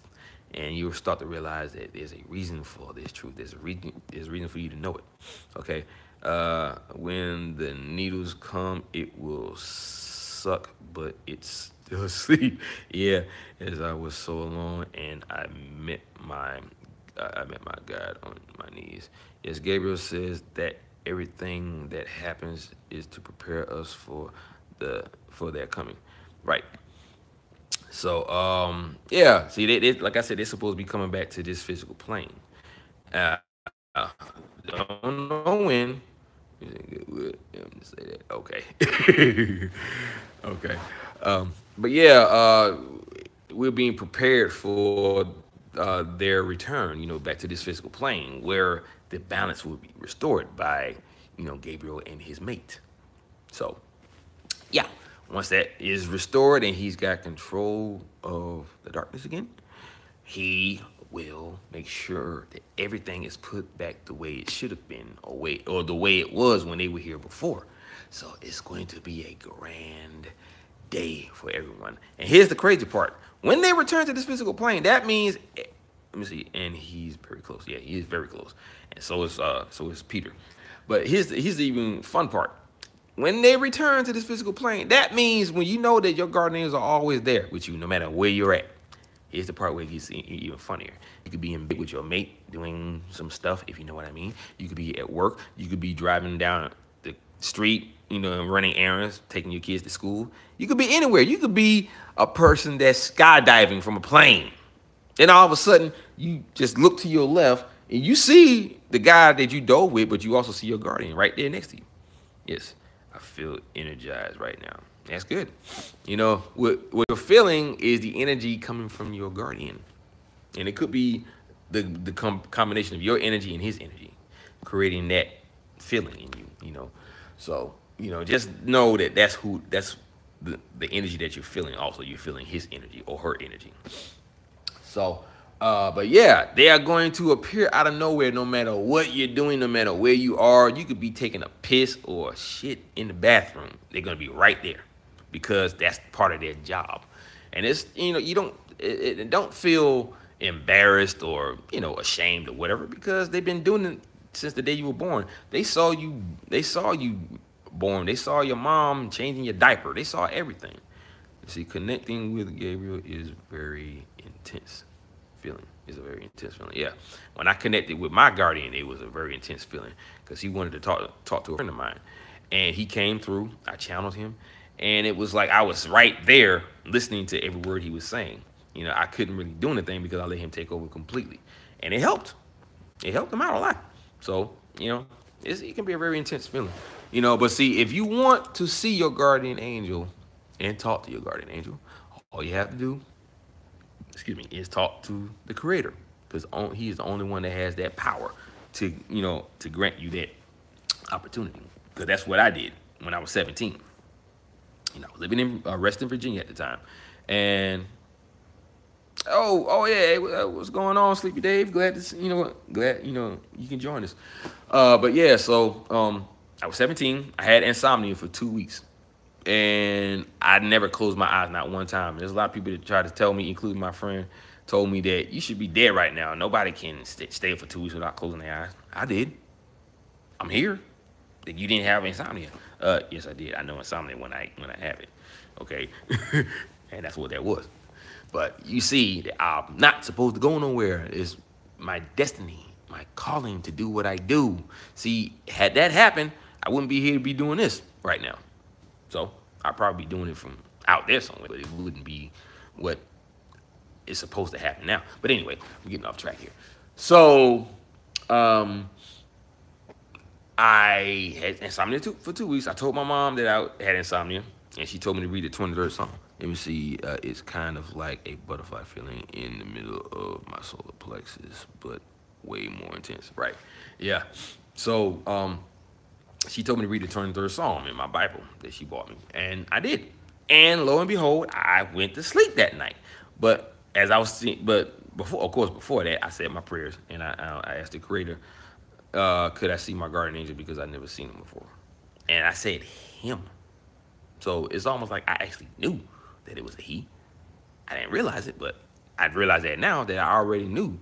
And you'll start to realize that there's a reason for this truth. There's a reason for you to know it. Okay. When the needles come, it will suck, but it's still asleep. Yeah, as I was so alone, and I met my God on my knees. Yes, Gabriel says that everything that happens is to prepare us for their coming. Right. So yeah, see, they like I said, they're supposed to be coming back to this physical plane. Uh, don't know when. Say that. Okay. Okay. But yeah, we're being prepared for their return, back to this physical plane where the balance will be restored by, Gabriel and his mate. So, yeah, once that is restored and he's got control of the darkness again, he will make sure that everything is put back the way it should have been, or the way it was when they were here before. So it's going to be a grand day for everyone. And here's the crazy part. When they return to this physical plane, that means, let me see, and he's very close. Yeah, he is very close. And so is Peter. But here's the even fun part. When they return to this physical plane, that means when you know that your guardians are always there with you, no matter where you're at. Here's the part where it gets even funnier. You could be in bed with your mate doing some stuff, if you know what I mean. You could be at work. You could be driving down the street, and running errands, taking your kids to school. You could be anywhere. You could be a person that's skydiving from a plane. Then all of a sudden, you just look to your left, and you see the guy that you dove with, but you also see your guardian right there next to you. Yes, I feel energized right now. That's good. What you're feeling is the energy coming from your guardian. And it could be the combination of your energy and his energy, creating that feeling in you, So, just know that that's the energy that you're feeling. Also, you're feeling his energy or her energy. So, but yeah, they are going to appear out of nowhere no matter what you're doing, no matter where you are. You could be taking a piss or shit in the bathroom. They're going to be right there, because that's part of their job. And it's, you don't feel embarrassed or, ashamed or whatever, because they've been doing it since the day you were born. They saw you born. They saw your mom changing your diaper. They saw everything. You see, connecting with Gabriel is very intense feeling. It's a very intense feeling. Yeah. When I connected with my guardian, it was a very intense feeling, because he wanted to talk to a friend of mine. And he came through. I channeled him. And it was like I was right there listening to every word he was saying. I couldn't really do anything because I let him take over completely. And it helped. It helped him out a lot. So, it can be a very intense feeling. But see, if you want to see your guardian angel and talk to your guardian angel, all you have to do, is talk to the Creator. Because he is the only one that has that power to grant you that opportunity. Because that's what I did when I was 17. Living in Reston, Virginia at the time. And oh yeah, what's going on, Sleepy Dave? Glad to glad you can join us. But yeah, so I was 17. I had insomnia for 2 weeks, and I never closed my eyes, not one time. There's a lot of people that tried to tell me, including my friend, told me that you should be dead right now. Nobody can stay for 2 weeks without closing their eyes. I did. I'm here. That you didn't have insomnia. Yes, I did. I know insomnia when I have it. Okay. And that's what that was. But you see, I'm not supposed to go nowhere. It's my destiny, my calling to do what I do. See, had that happened, I wouldn't be here to be doing this right now. So I'd probably be doing it from out there somewhere, but it wouldn't be what is supposed to happen now. But anyway, we're getting off track here. So, I had insomnia for 2 weeks. I told my mom that I had insomnia, and she told me to read the 23rd Psalm. Let me see. It's kind of like a butterfly feeling in the middle of my solar plexus, but way more intense. Right? Yeah. So, she told me to read the 23rd Psalm in my Bible that she bought me, and I did. And lo and behold, I went to sleep that night. But as I was seeing, but before, of course, before that, I said my prayers and I asked the Creator, could I see my guardian angel because I'd never seen him before, and I said him. So it's almost like I actually knew that it was a he. I didn't realize it, but I'd realize that now that I already knew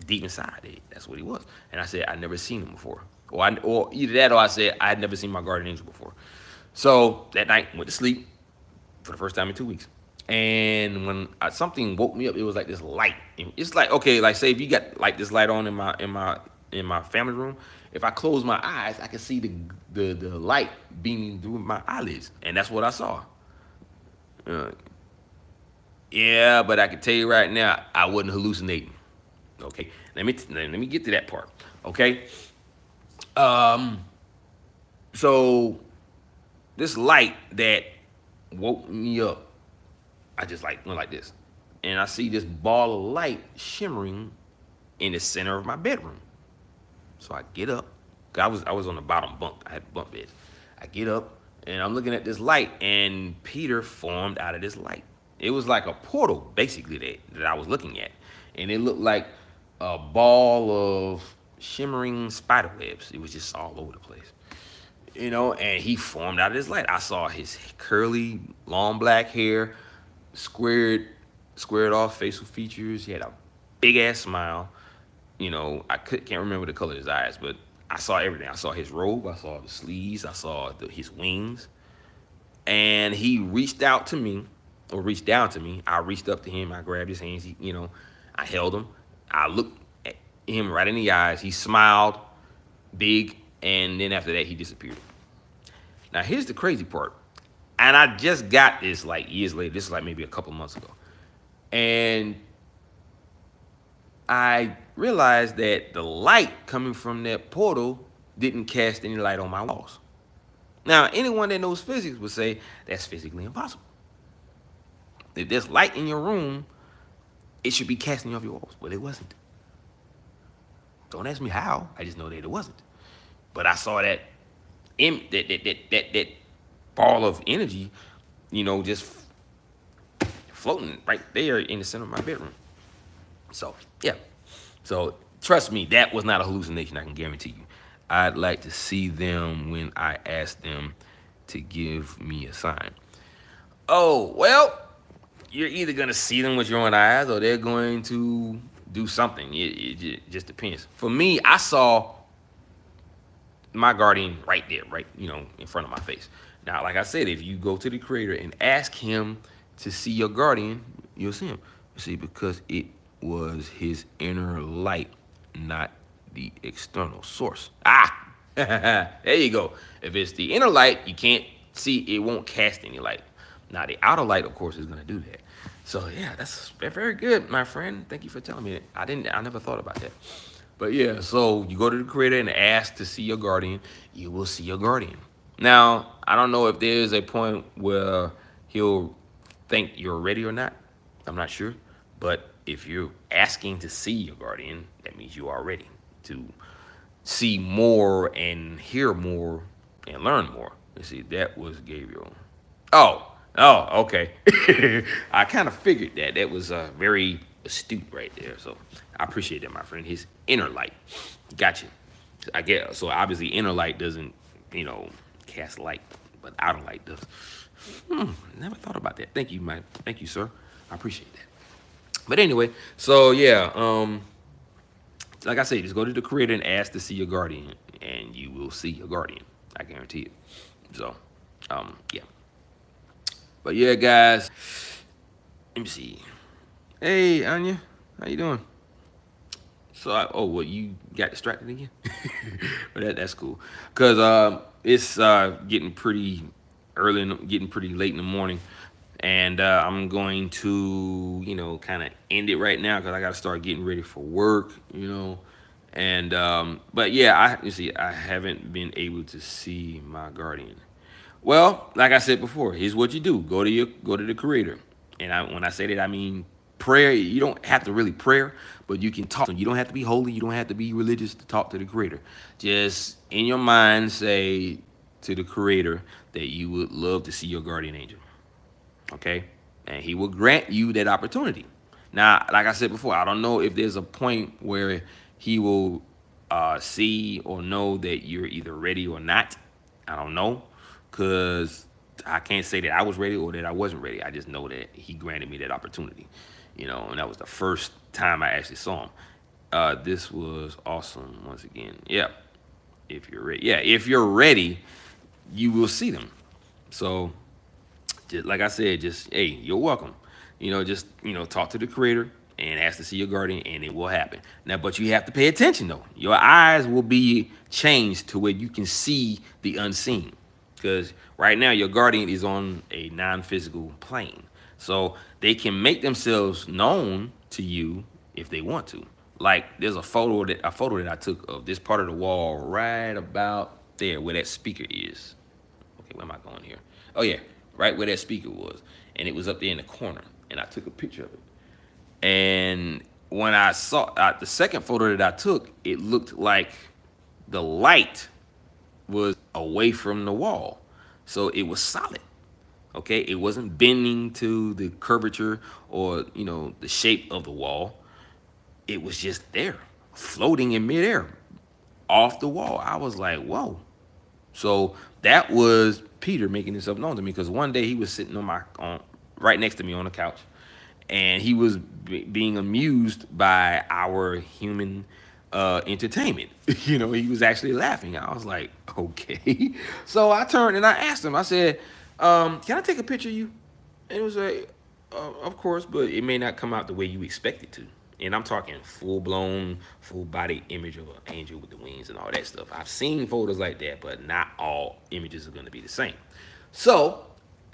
deep inside that that's what he was. And I said I'd never seen him before, or either that or I said I'd never seen my guardian angel before. So that night, went to sleep for the first time in 2 weeks. And when something woke me up, it was like this light. It's like, okay, like say if you got like this light on in my family room, if I close my eyes, I can see the light beaming through my eyelids, and that's what I saw. Yeah, but I can tell you right now, I wasn't hallucinating. Okay, let me get to that part. Okay, so this light that woke me up, I just like went like this, and I see this ball of light shimmering in the center of my bedroom. So I get up. I was on the bottom bunk. I had bunk beds. I get up and I'm looking at this light, and Peter formed out of this light. It was like a portal, basically, that I was looking at, and it looked like a ball of shimmering spider webs. It was just all over the place, you know. And he formed out of this light. I saw his curly, long black hair, squared off facial features. He had a big ass smile. You know, I can't remember the color of his eyes, but I saw everything. I saw his robe. I saw the sleeves. I saw his wings. And he reached out to me, or reached down to me. I reached up to him. I grabbed his hands. I held him. I looked at him right in the eyes. He smiled big, and then after that, he disappeared. Now, here's the crazy part. And I just got this like years later. This is like maybe a couple months ago. And I realized that the light coming from that portal didn't cast any light on my walls. Now, anyone that knows physics would say that's physically impossible. If there's light in your room, it should be casting off your walls. But it wasn't. Don't ask me how. I just know that it wasn't. But I saw that ball of energy, just floating right there in the center of my bedroom. So, yeah. So, trust me, that was not a hallucination, I can guarantee you. I'd like to see them when I ask them to give me a sign. Oh, well, you're either going to see them with your own eyes or they're going to do something. It just depends. For me, I saw my guardian right there, right, in front of my face. Now, like I said, if you go to the Creator and ask him to see your guardian, you'll see him. You see, because it was his inner light, not the external source. There you go. If it's the inner light, you can't see, it won't cast any light. Now, the outer light, of course, is going to do that. So, yeah, that's very good, my friend. Thank you for telling me that. I never thought about that. But, yeah, so you go to the Creator and ask to see your guardian. You will see your guardian. Now, I don't know if there's a point where he'll think you're ready or not. I'm not sure. But if you're asking to see your guardian, that means you are ready to see more and hear more and learn more. You see, that was Gabriel. Oh, okay. I kind of figured that. That was very astute right there. So I appreciate that, my friend. His inner light. Gotcha. I guess. So obviously inner light doesn't, cast light, but outer light does. Never thought about that. Thank you, sir. I appreciate that. But anyway, so yeah, like I said, just go to the Creator and ask to see your guardian, and you will see your guardian. I guarantee it. So, yeah. But yeah, guys, let me see. Hey, Anya, how you doing? So, what, you got distracted again? But that's cool, cause it's getting pretty early, getting pretty late in the morning. And I'm going to, kind of end it right now because I got to start getting ready for work, And, but yeah, I haven't been able to see my guardian. Well, like I said before, here's what you do. Go to the Creator. And when I say that, I mean prayer. You don't have to really pray, but you can talk. You don't have to be holy. You don't have to be religious to talk to the Creator. Just in your mind, say to the Creator that you would love to see your guardian angel. okay? And he will grant you that opportunity. Now, like I said before, I don't know if there's a point where he will see or know that you're either ready or not. I don't know, because I can't say that I was ready or that I wasn't ready. I just know that he granted me that opportunity, you know, and that was the first time I actually saw him. This was awesome once again. Yeah, if you're ready. Yeah, if you're ready, you will see them. So, just like I said, just, hey, you're welcome. You know, just, you know, talk to the creator and ask to see your guardian, and it will happen. Now, but you have to pay attention, though. Your eyes will be changed to where you can see the unseen. Because right now, your guardian is on a non-physical plane. So they can make themselves known to you if they want to. Like, there's a photo that I took of this part of the wall right about there where that speaker is. Okay, where am I going here? Oh yeah, right where that speaker was. And it was up there in the corner. And I took a picture of it. And when I saw the second photo that I took, it looked like the light was away from the wall. So it was solid. Okay, it wasn't bending to the curvature or, you know, the shape of the wall. It was just there, floating in midair, off the wall. I was like, whoa. So that was Peter making himself known to me, because one day he was sitting right next to me on the couch, and he was being amused by our human entertainment. You know, he was actually laughing. I was like, okay. So I turned and I asked him, I said, can I take a picture of you? And it was like, of course, but it may not come out the way you expect it to. And I'm talking full-blown, full-body image of an angel with the wings and all that stuff. I've seen photos like that, but not all images are going to be the same. So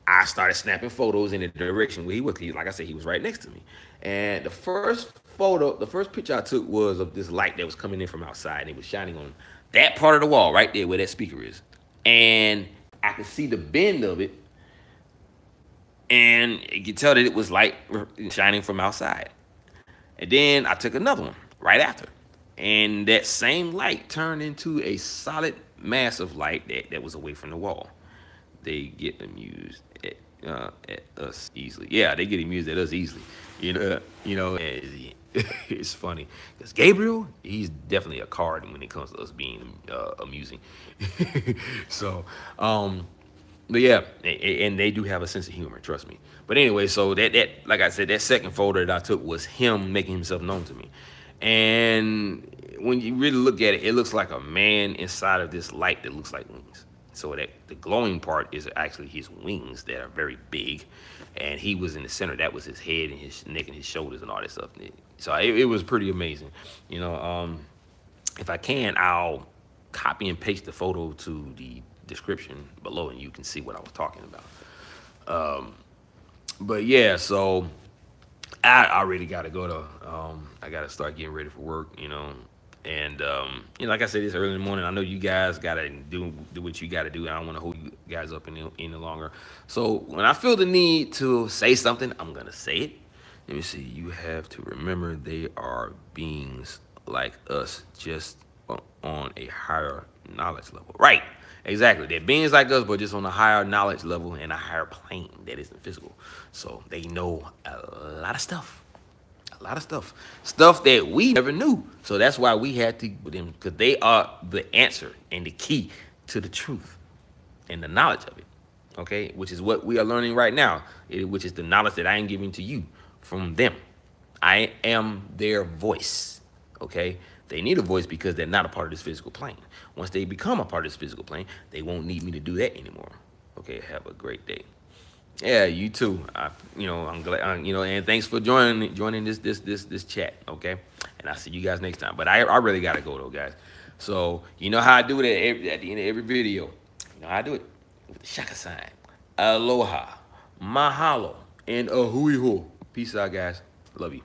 I started snapping photos in the direction where he was. Like I said, he was right next to me. And the first picture I took was of this light that was coming in from outside, and it was shining on that part of the wall right there where that speaker is. And I could see the bend of it, and you could tell that it was light shining from outside. And then I took another one right after. And that same light turned into a solid mass of light that was away from the wall. They get amused at us easily. Yeah, they get amused at us easily. It's funny. Because Gabriel, he's definitely a card when it comes to us being amusing. So, but yeah, and they do have a sense of humor, trust me. But anyway, so that like I said, that second photo that I took was him making himself known to me. And when you really look at it, it looks like a man inside of this light that looks like wings. So that the glowing part is actually his wings that are very big, and he was in the center. That was his head and his neck and his shoulders and all that stuff. So it was pretty amazing. You know, if I can, I'll copy and paste the photo to the description below, and you can see what I was talking about. But yeah, so I really gotta go to I gotta start getting ready for work, you know. And like I said, it's early in the morning. I know you guys gotta do what you gotta do. I don't want to hold you guys up any longer. So when I feel the need to say something, I'm gonna say it. Let me see. You have to remember they are beings like us, just on a higher knowledge level. Right. Exactly. They're beings like us, but just on a higher knowledge level and a higher plane that isn't physical. So they know a lot of stuff. A lot of stuff. Stuff that we never knew. So that's why we had to with them, because they are the answer and the key to the truth and the knowledge of it. Okay? Which is what we are learning right now, which is the knowledge that I am giving to you from them. I am their voice. Okay? They need a voice because they're not a part of this physical plane. Once they become a part of this physical plane, they won't need me to do that anymore. Okay, have a great day. Yeah, you too. I'm glad. And thanks for joining this chat. Okay, and I'll see you guys next time. But I really gotta go though, guys. So you know how I do it at the end of every video. You know how I do it with the shaka sign. Aloha, mahalo, and ahui ho. Peace out, guys. Love you.